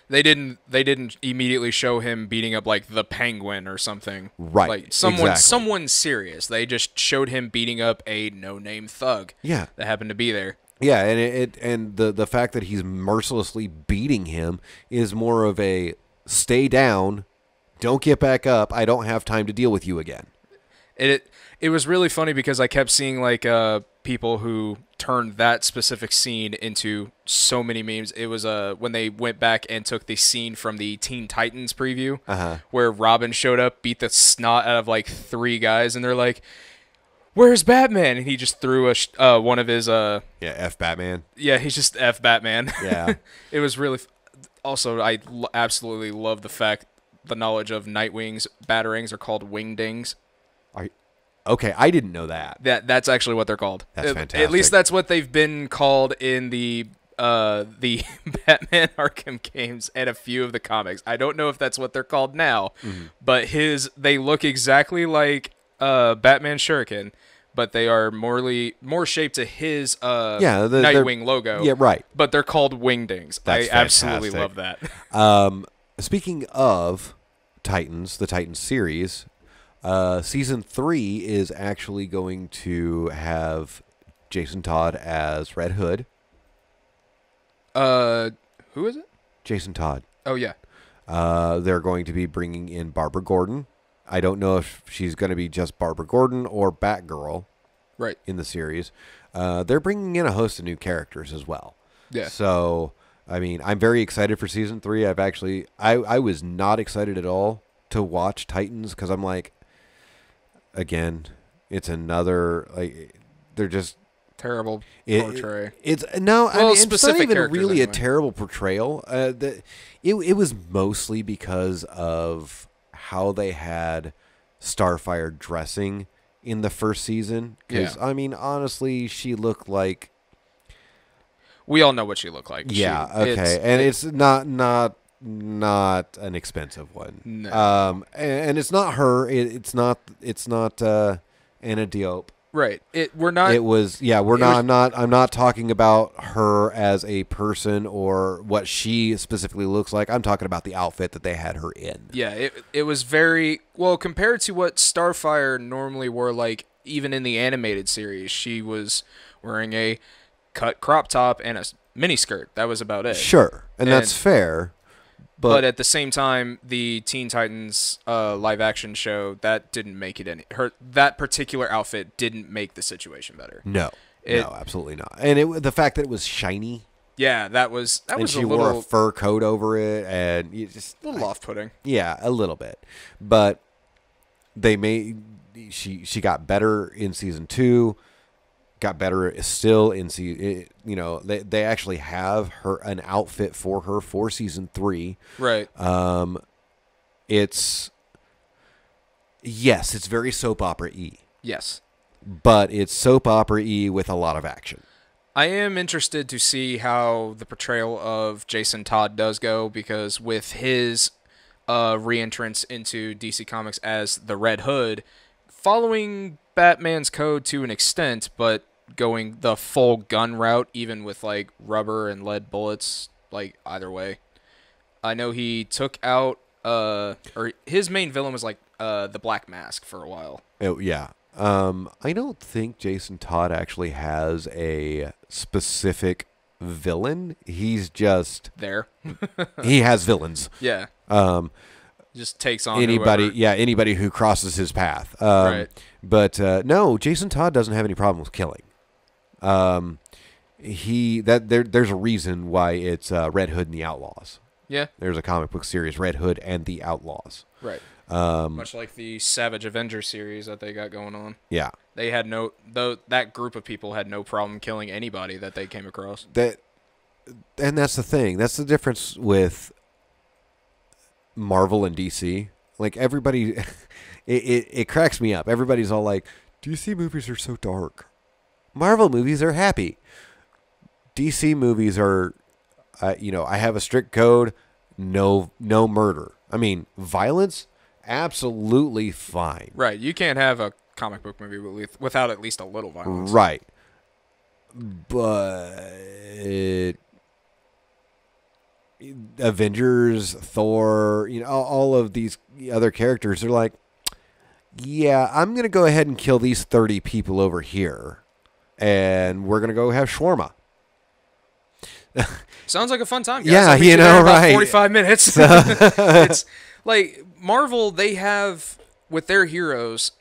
They didn't immediately show him beating up like the Penguin or something. Right. Like exactly. someone serious. They just showed him beating up a no-name thug. Yeah. That happened to be there. Yeah, and the fact that he's mercilessly beating him is more of a stay down, don't get back up, I don't have time to deal with you again. It was really funny because I kept seeing like people who turned that specific scene into so many memes. It was when they went back and took the scene from the Teen Titans preview where Robin showed up, beat the snot out of like 3 guys, and they're like, "Where's Batman?" And he just threw one of his F Batman. Yeah, he's just F Batman. Yeah. It was really also I absolutely love the knowledge of Nightwing's batarangs are called wingdings. Okay, I didn't know that. That's actually what they're called. That's fantastic. At least that's what they've been called in the Batman Arkham games and a few of the comics. I don't know if that's what they're called now, but they look exactly like Batman Shuriken, but they are more shaped to his Nightwing logo. Yeah, right. But they're called wingdings. That's I absolutely fantastic. love that. Speaking of Titans, the Titans series, season 3 is actually going to have Jason Todd as Red Hood. Who is it? Jason Todd. Oh yeah. They're going to be bringing in Barbara Gordon. I don't know if she's going to be just Barbara Gordon or Batgirl. Right. In the series, they're bringing in a host of new characters as well. Yeah. So, I mean, I'm very excited for season 3. I was not excited at all to watch Titans because I'm like, again, it's another they're just terrible portray. It's not even really a terrible portrayal. It was mostly because of how they had Starfire dressing in the first season. Because I mean, honestly, she looked like. We all know what she looked like. Yeah, okay. It's not an expensive one. No. And it's not her. It's not Anna Diop. Right. We're not. It was. Yeah. We're not. I'm not talking about her as a person or what she specifically looks like. I'm talking about the outfit that they had her in. Yeah. It was very well compared to what Starfire normally wore. Like even in the animated series, she was wearing a cut crop top and a mini skirt. That was about it. Sure, and that's fair. But at the same time, the Teen Titans live action show that didn't make it any. That particular outfit didn't make the situation better. No, absolutely not. And the fact that it was shiny. Yeah, that was and she a little, wore a fur coat over it, and you just a little off-putting. Yeah, a little bit. But she got better in season 2. Got better still in season. They actually have an outfit for her for season 3. Right. It's very soap opera-y. Yes. But it's soap opera-y with a lot of action. I am interested to see how the portrayal of Jason Todd does go, because with his re-entrance into DC Comics as the Red Hood, following Batman's code to an extent, but going the full gun route, even with like rubber and lead bullets, like either way. I know he took out or his main villain was like the Black Mask for a while. Oh yeah. I don't think Jason Todd actually has a specific villain. He's just there. He has villains. Yeah. Just takes on anybody. whoever. Yeah, anybody who crosses his path. Right. But no, Jason Todd doesn't have any problem with killing. There's a reason why it's Red Hood and the Outlaws. Yeah. There's a comic book series, Red Hood and the Outlaws. Right. Much like the Savage Avengers series that they got going on. Yeah. They had that group of people had no problem killing anybody that they came across. And that's the thing. That's the difference with Marvel and DC. Like everybody, it cracks me up. Everybody's all like, DC movies are so dark. Marvel movies are happy. DC movies are, I have a strict code. No murder. I mean, violence, absolutely fine. Right. You can't have a comic book movie without at least a little violence. Right. But Avengers, Thor, all of these other characters are like, yeah, I'm going to go ahead and kill these 30 people over here, and we're going to go have shawarma. Sounds like a fun time, guys. Yeah, right. 45 minutes. It's like Marvel, they have, with their heroes,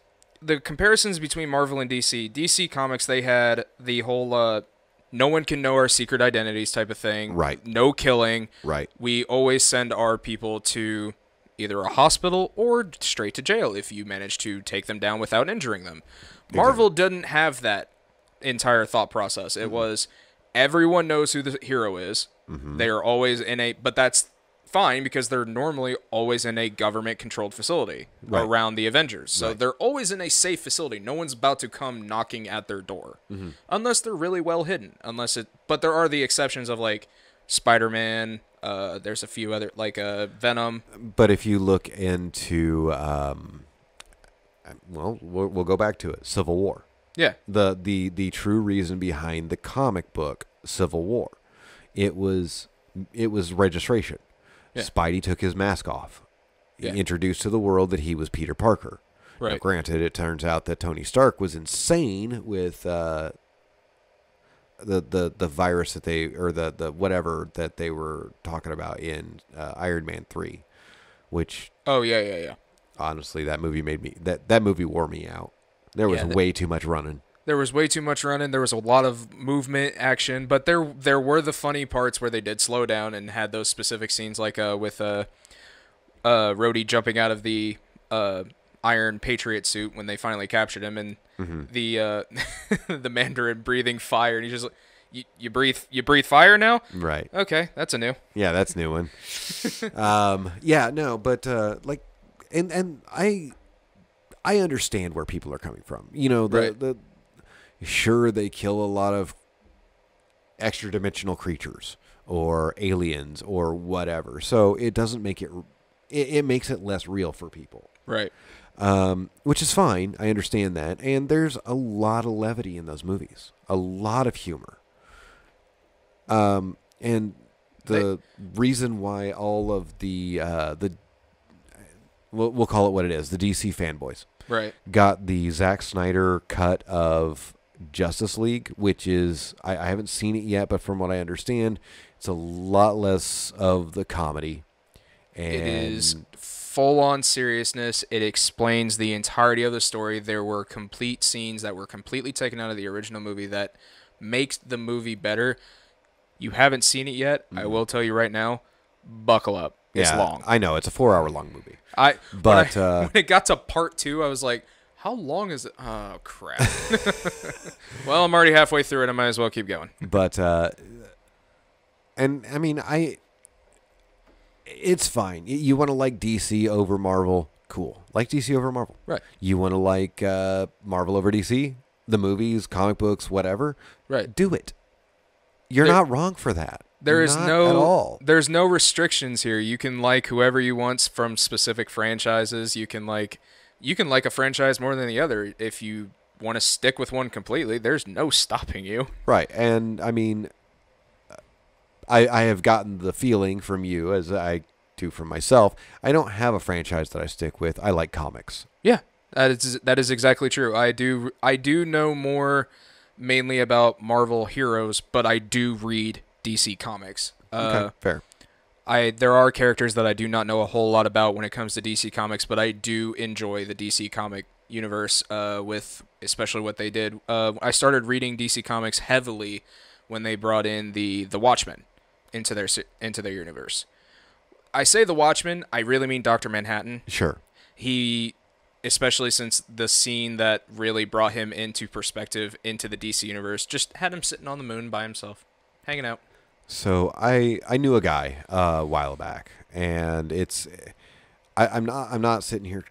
the comparisons between Marvel and DC. DC Comics, they had the whole no one can know our secret identities type of thing. Right. No killing. Right. We always send our people to either a hospital or straight to jail if you manage to take them down without injuring them. Exactly. Marvel didn't have that entire thought process. It was everyone knows who the hero is. Mm-hmm. They are always but that's fine because they're normally always in a government-controlled facility around the Avengers. So they're always in a safe facility. No one's about to come knocking at their door unless they're really well hidden. But there are the exceptions of like Spider-Man. There's a few other like Venom. But if you look into, we'll go back to it. Civil War. Yeah. The true reason behind the comic book Civil War, it was registration. Yeah. Spidey took his mask off. Yeah. Introduced to the world that he was Peter Parker. Right. Now, granted, it turns out that Tony Stark was insane with the virus that the whatever that they were talking about in Iron Man 3, which honestly, that movie that movie wore me out. There was way too much running. There was way too much running. There was a lot of movement, action, but there were the funny parts where they did slow down and had those specific scenes, like with Rhodey jumping out of the Iron Patriot suit when they finally captured him, and the the Mandarin breathing fire, and he's just like, you breathe fire now? Right. Okay, that's a new. Yeah, that's a new one. But I understand where people are coming from. Sure, they kill a lot of extra dimensional creatures or aliens or whatever. So it doesn't make it makes it less real for people. Right. Which is fine. I understand that. And there's a lot of levity in those movies. A lot of humor. And the reason why all of the we'll call it what it is, the DC fanboys, right, got the Zack Snyder cut of Justice League, which is, I haven't seen it yet, but from what I understand, it's a lot less of the comedy. And it is full-on seriousness. It explains the entirety of the story. There were complete scenes that were completely taken out of the original movie that makes the movie better. You haven't seen it yet. I will tell you right now, buckle up. It's long. I know. It's a 4-hour long movie. When it got to part 2, I was like, how long is it? Oh, crap. Well, I'm already halfway through it. I might as well keep going. But, and I mean, it's fine. You want to like DC over Marvel? Cool. Like DC over Marvel. Right. You want to like Marvel over DC? The movies, comic books, whatever? Right. Do it. You're not wrong for that. There's at all. There's no restrictions here. You can like whoever you want from specific franchises. You can like a franchise more than the other. If you want to stick with one completely, there's no stopping you. Right. And I mean, I have gotten the feeling from you, as I do from myself, I don't have a franchise that I stick with. I like comics. Yeah, that is exactly true. I do know more mainly about Marvel heroes, but I do read DC comics. Okay, fair. There are characters that I do not know a whole lot about when it comes to DC comics, but I do enjoy the DC comic universe, with especially what they did. I started reading DC comics heavily when they brought in the Watchmen into their universe. I say the Watchmen, I really mean Dr. Manhattan. Sure. He, especially since the scene that really brought him into perspective into the DC universe, just had him sitting on the moon by himself, hanging out. So I knew a guy a while back, and I'm not sitting here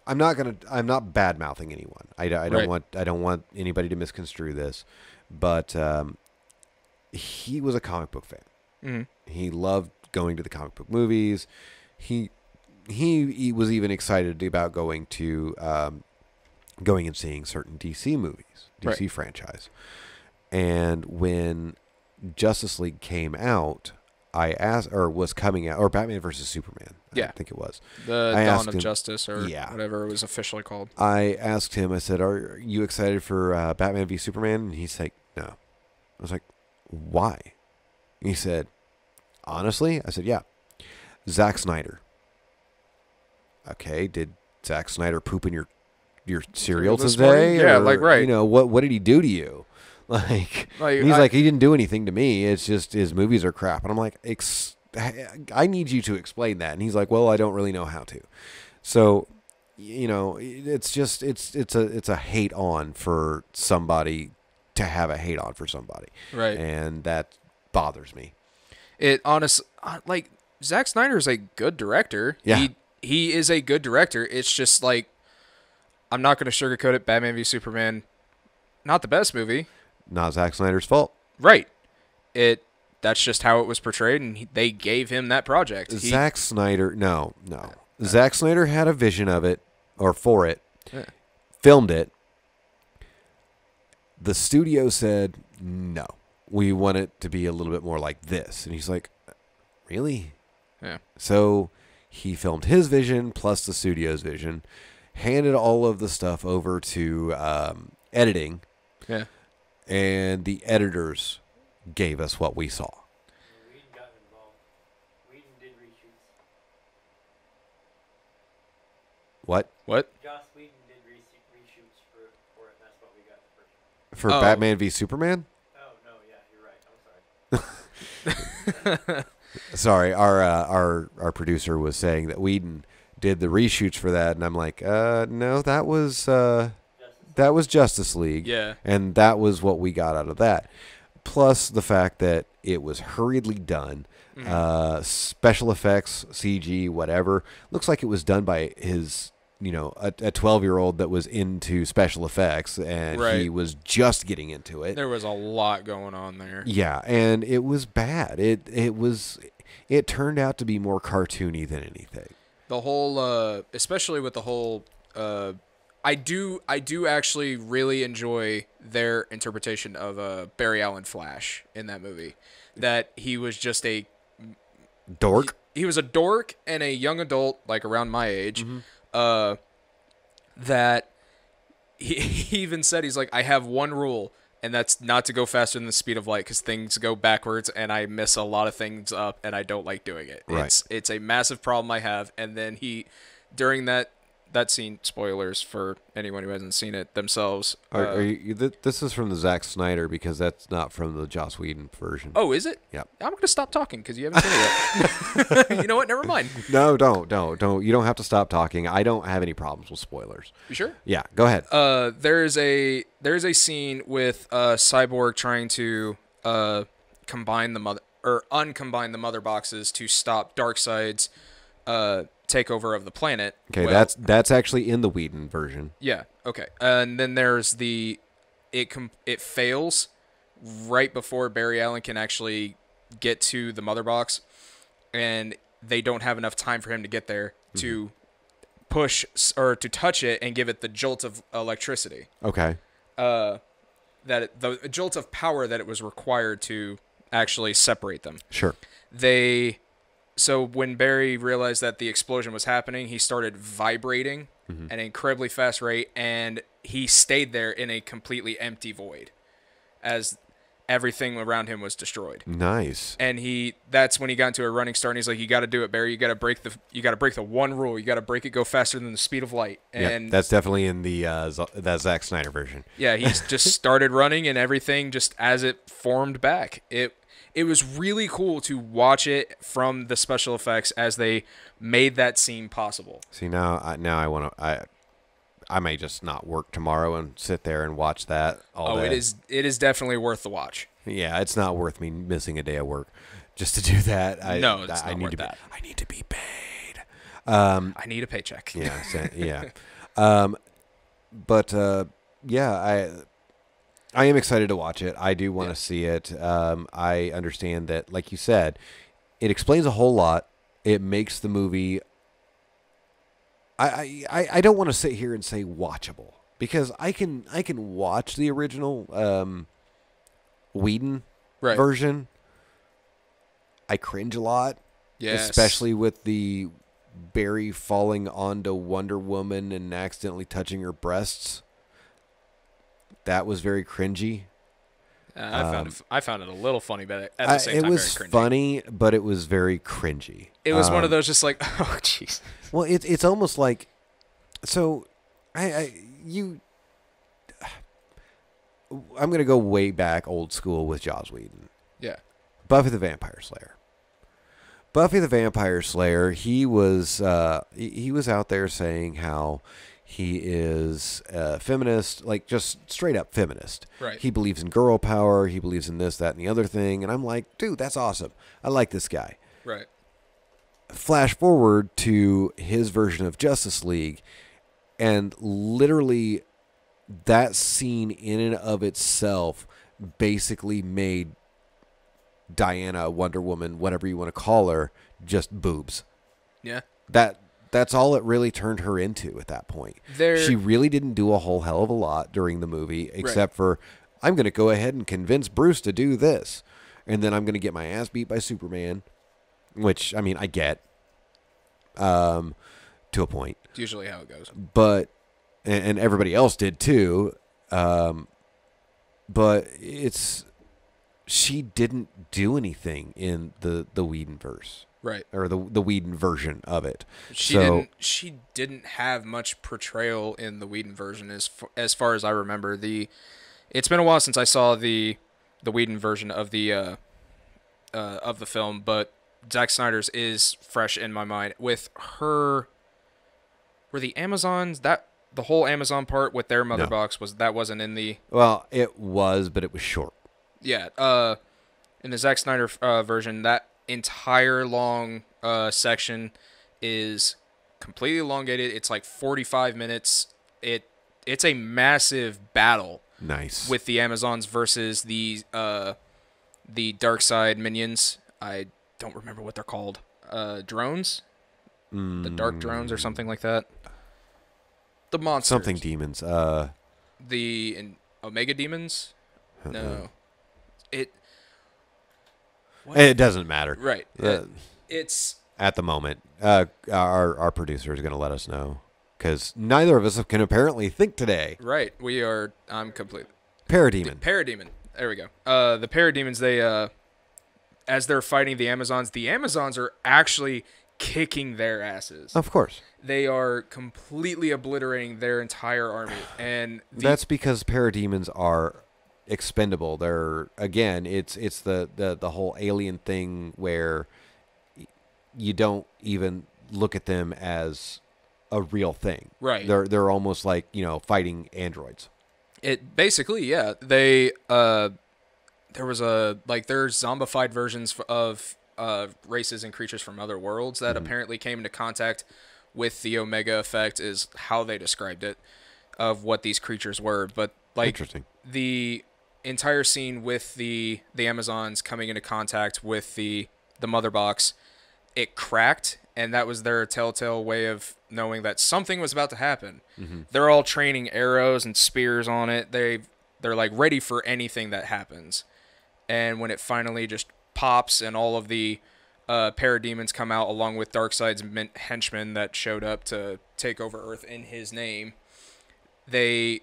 I'm not bad mouthing anyone. I don't want anybody to misconstrue this, but he was a comic book fan. Mm-hmm. He loved going to the comic book movies. He was even excited about going and seeing certain DC movies, DC franchise. And when Justice League came out, was coming out, or Batman versus Superman, I think it was. The Dawn of Justice, or whatever it was officially called. I asked him, I said, are you excited for Batman v Superman? And he's like, no. I was like, why? And he said, honestly? I said, yeah. Zack Snyder. Okay, did Zack Snyder poop in your cereal today? Yeah, or, you know, what did he do to you? Like he's like, he didn't do anything to me. It's just his movies are crap. And I'm like, I need you to explain that. And he's like, well, I don't really know how to. So, you know, it's just it's a hate on for somebody to have a hate on for somebody. Right. And that bothers me. It honestly, like, Zack Snyder is a good director. Yeah. He is a good director. It's just like, I'm not going to sugarcoat it. Batman v Superman, not the best movie. Not Zack Snyder's fault. Right. That's just how it was portrayed, and they gave him that project. Zack Snyder, no. Zack Snyder had a vision of it, or for it, filmed it. The studio said, no, we want it to be a little bit more like this. And he's like, really? Yeah. So he filmed his vision plus the studio's vision, handed all of the stuff over to editing. Yeah. And the editors gave us what we saw. Whedon got involved. Whedon did reshoots. What? Joss Whedon did reshoots for it. That's what we got the first one. For Batman v Superman? Oh, no, yeah, you're right. I'm sorry. Sorry, our producer was saying that Whedon did the reshoots for that, and I'm like, no, that was Justice League. Yeah. And that was what we got out of that. Plus the fact that it was hurriedly done. Special effects, CG, whatever. Looks like it was done by his a 12-year-old that was into special effects, and he Right. was just getting into it. There was a lot going on there. Yeah, and it was bad. It turned out to be more cartoony than anything. The whole, especially with the whole, I do actually really enjoy their interpretation of Barry Allen Flash in that movie. That he was just a Dork. he was a dork and a young adult, like around my age. That he even said, he's like, I have one rule, and that's not to go faster than the speed of light, because things go backwards and I miss a lot of things up and I don't like doing it. Right. It's a massive problem I have. And then during that scene, spoilers for anyone who hasn't seen it themselves. Are you, this is from the Zack Snyder, because that's not from the Joss Whedon version. Oh, is it? Yep. I'm going to stop talking because you haven't seen it yet. You know what? Never mind. No, don't. You don't have to stop talking. I don't have any problems with spoilers. You sure? Yeah, go ahead. There's a scene with Cyborg trying to uncombine the mother boxes to stop Darkseid's takeover of the planet. Okay, Well, that's actually in the Whedon version. yeah. Okay, and then there's it fails right before Barry Allen can actually get to the mother box, and they don't have enough time for him to get there to push or to touch it and give it the jolt of electricity. Okay. The jolt of power that it was required to actually separate them. Sure. So when Barry realized that the explosion was happening, he started vibrating at an incredibly fast rate, and he stayed there in a completely empty void as everything around him was destroyed. Nice. And that's when he got into a running start, and he's like, you got to do it, Barry. You got to break the one rule. You got to break it, go faster than the speed of light. And yeah, that's definitely in the that Zack Snyder version. yeah, he's just started running, and everything just as it formed back. It was really cool to watch it from the special effects as they made that scene possible. See, now I want to. I may just not work tomorrow and sit there and watch that all day. It is definitely worth the watch. Yeah, it's not worth me missing a day of work just to do that. No, it's not worth that. I need to be paid. I need a paycheck. Yeah, yeah. Yeah, I am excited to watch it. I do want to see it. I understand that, like you said, it explains a whole lot. It makes the movie. I don't want to sit here and say watchable, because I can watch the original Whedon version. I cringe a lot, especially with the Barry falling onto Wonder Woman and accidentally touching her breasts. That was very cringy. I found it a little funny, but at the same time, it was very cringy. funny, but it was very cringy. It was one of those just like, oh, jeez. Well, it's almost like, so, I'm gonna go way back, old school with Joss Whedon. Yeah. Buffy the Vampire Slayer. Buffy the Vampire Slayer. He was out there saying how he is a feminist, like just straight up feminist. Right. He believes in girl power. He believes in this, that, and the other thing. And I'm like, dude, that's awesome. I like this guy. Right. Flash forward to his version of Justice League, and literally that scene in and of itself basically made Diana, Wonder Woman, whatever you want to call her, just boobs. Yeah. That's all it really turned her into at that point. She really didn't do a whole hell of a lot during the movie, except for, I'm going to go ahead and convince Bruce to do this, and then I'm going to get my ass beat by Superman, which, I mean, I get to a point. It's usually how it goes. But, and everybody else did too, but she didn't do anything in the Whedonverse. Right. Or the Whedon version of it. She didn't have much portrayal in the Whedon version as far as I remember. It's been a while since I saw the Whedon version of the film, but Zack Snyder's is fresh in my mind. With her, were the Amazons, that the whole Amazon part with their mother box wasn't in the. Well, it was, but it was short. Yeah. In the Zack Snyder version, that entire long section is completely elongated. It's like 45 minutes. It's a massive battle. Nice. With the Amazons versus the dark side minions. I don't remember what they're called. Drones? The dark drones or something like that. The monsters. Something demons. The Omega demons? No. It doesn't matter. Right. It's at the moment. Our producer is going to let us know. Because neither of us can apparently think today. Right. I'm completely. Parademon. Parademon. There we go. The Parademons, they, as they're fighting the Amazons are actually kicking their asses. Of course. They are completely obliterating their entire army. And that's because parademons are expendable. They're, again, it's the whole alien thing where you don't even look at them as a real thing. Right. They're almost like, fighting androids. It basically, yeah. They there was there's zombified versions of races and creatures from other worlds that apparently came into contact with the Omega effect is how they described it of what these creatures were. But interesting. The entire scene with the Amazons coming into contact with the mother box, it cracked. And that was their telltale way of knowing that something was about to happen. Mm-hmm. They're all training arrows and spears on it. They're like ready for anything that happens. And when it finally just pops and all of the parademons come out along with Darkseid's henchmen that showed up to take over Earth in his name, they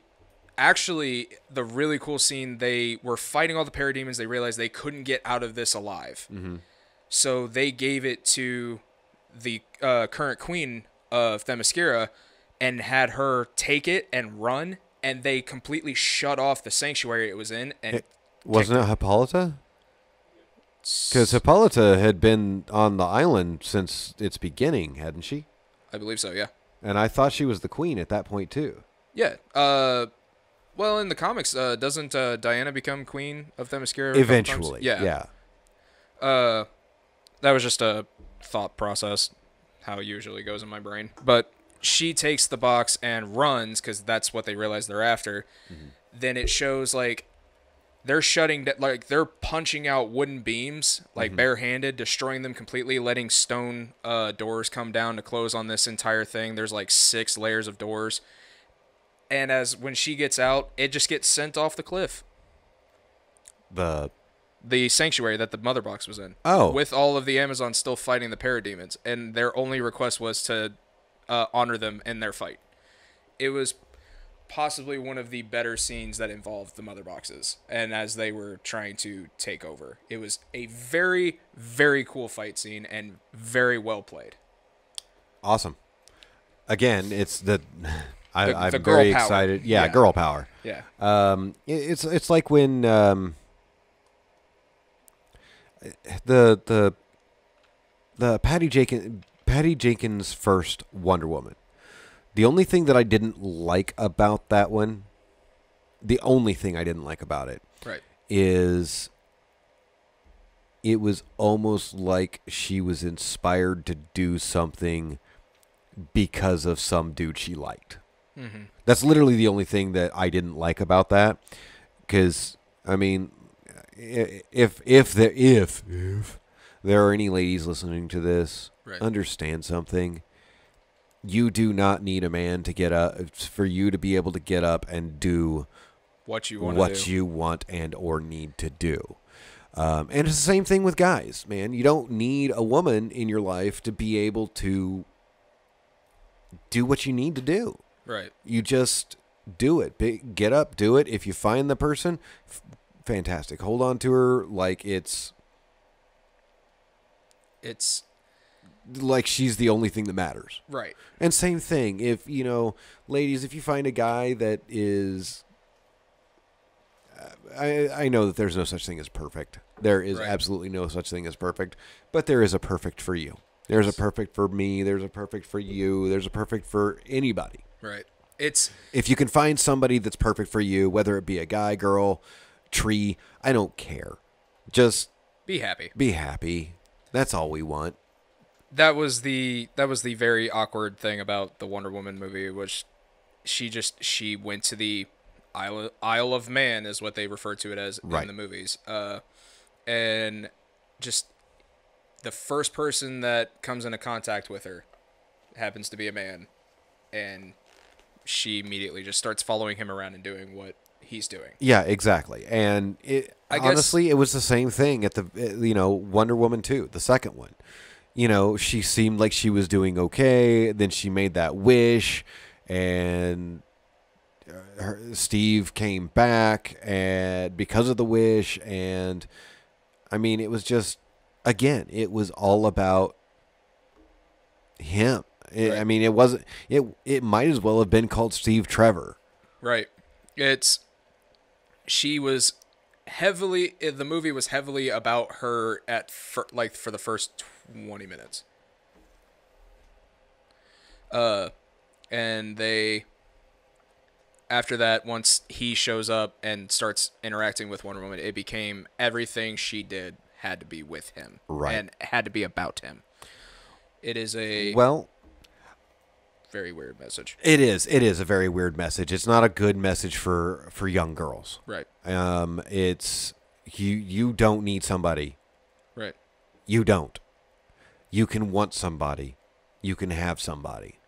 actually, the really cool scene, they were fighting all the parademons. They realized they couldn't get out of this alive. Mm-hmm. So they gave it to the current queen of Themyscira and had her take it and run, and they completely shut off the sanctuary it was in. And wasn't it Hippolyta? Because Hippolyta had been on the island since its beginning, hadn't she? I believe so, yeah. And I thought she was the queen at that point, too. Yeah. Well, in the comics, doesn't Diana become queen of Themyscira? Eventually, yeah. That was just a thought process, how it usually goes in my brain. But she takes the box and runs because that's what they realize they're after. Mm-hmm. Then it shows they're they're punching out wooden beams barehanded, destroying them completely, letting stone doors come down to close on this entire thing. There's 6 layers of doors, and when she gets out, it just gets sent off the cliff. The sanctuary that the mother box was in. Oh. With all of the Amazons still fighting the parademons. And their only request was to honor them in their fight. It was possibly one of the better scenes that involved the mother boxes. And as they were trying to take over. It was a very, very cool fight scene and very well played. Awesome. Again, it's I'm girl very power. excited. Yeah, girl power. Yeah. It's like when... the Patty Jenkins first Wonder Woman. The only thing that I didn't like about that one, the only thing I didn't like about it, right, is it was almost like she was inspired to do something because of some dude she liked. Mm-hmm. That's literally the only thing that I didn't like about that. Because I mean, if there are any ladies listening to this, right, understand something. You do not need a man to get up for you to be able to get up and do what you want and or need to do. And it's the same thing with guys, man. You don't need a woman in your life to be able to do what you need to do. Right. You just do it. Get up, do it. If you find the person, fantastic. Hold on to her like it's like she's the only thing that matters. Right. And same thing. If, ladies, if you find a guy that is... I know that there's no such thing as perfect. There is absolutely no such thing as perfect. But there is a perfect for you. There's a perfect for me. There's a perfect for you. There's a perfect for anybody. Right. If you can find somebody that's perfect for you, whether it be a guy, girl, tree, I don't care. Just... be happy. Be happy. That's all we want. that was the very awkward thing about the Wonder Woman movie, was she went to the Isle of Man, is what they refer to it as Right. in the movies, and just the first person that comes into contact with her happens to be a man, and she immediately just starts following him around and doing what he's doing. Yeah, exactly. And I guess- honestly, it was the same thing at the Wonder Woman 2, the second one. She seemed like she was doing okay. Then she made that wish, and Steve came back, and because of the wish, and I mean, it was just, again, it was all about him. Right. I mean, it wasn't. It might as well have been called Steve Trevor. Right. She was heavily. The movie was heavily about her for the first 20 minutes. And after that, once he shows up and starts interacting with Wonder Woman, it became everything she did had to be with him. Right. And had to be about him. It is a very weird message. It is. It is a very weird message. It's not a good message for young girls. Right. It's you don't need somebody. Right. You don't. You can want somebody. You can have somebody.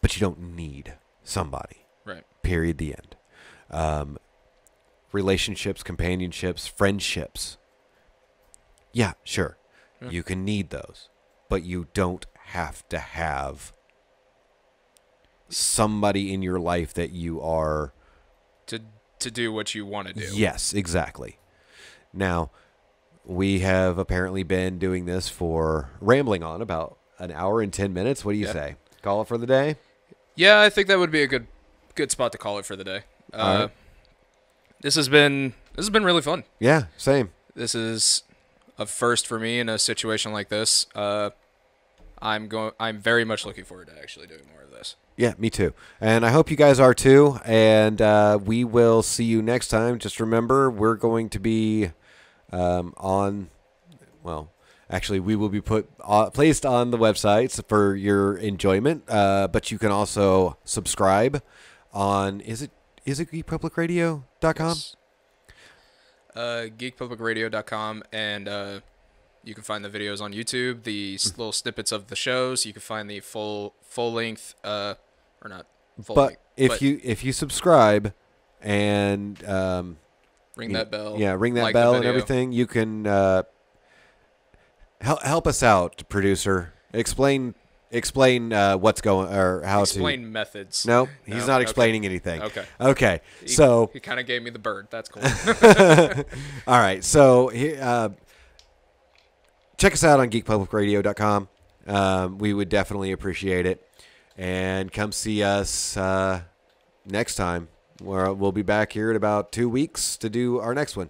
But you don't need somebody. Right. Period. The end. Relationships, companionships, friendships. Yeah, sure. Yeah. You can need those. But you don't have to have somebody in your life that you are to do what you want to do. Yes, exactly. Now, we have apparently been doing this for rambling on about an hour and 10 minutes. What do you say? Call it for the day? Yeah, I think that would be a good spot to call it for the day. All right. This has been really fun. Yeah, same. This is a first for me in a situation like this. I'm very much looking forward to actually doing more of this. Yeah, me too. And I hope you guys are too. And we will see you next time. Just remember, we're going to be actually, we will be placed on the websites for your enjoyment. But you can also subscribe on, is it geekpublicradio.com? Yes. Geekpublicradio.com, and you can find the videos on YouTube, the little snippets of the shows. You can find the full length, or not full But length. if you subscribe and Ring that bell. yeah, ring that like the bell and video. everything, you can help us out, producer. Explain what's going, or how Explain methods. to. No, he's not Okay. explaining anything. Okay. So He kind of gave me the bird. That's cool. all right. So check us out on geekpublicradio.com. We would definitely appreciate it. And come see us next time, where we'll be back here in about 2 weeks to do our next one.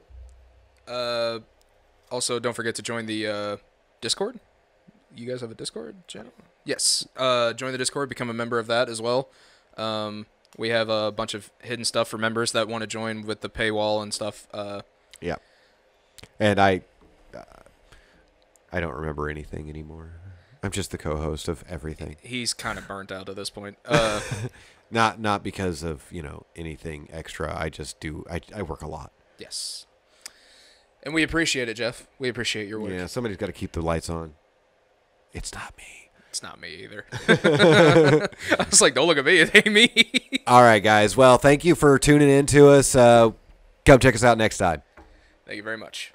Also, don't forget to join the Discord. You guys have a Discord channel? Yes. Join the Discord. Become a member of that as well. We have a bunch of hidden stuff for members that want to join with the paywall and stuff. Yeah. And I don't remember anything anymore. I'm just the co-host of everything. He's kind of burnt out at this point. Not because of, anything extra. I just do. I work a lot. Yes. And we appreciate it, Jeff. We appreciate your work. Yeah, somebody's got to keep the lights on. It's not me. It's not me either. I was like, don't look at me. It ain't me. All right, guys. Well, thank you for tuning in to us. Come check us out next time. Thank you very much.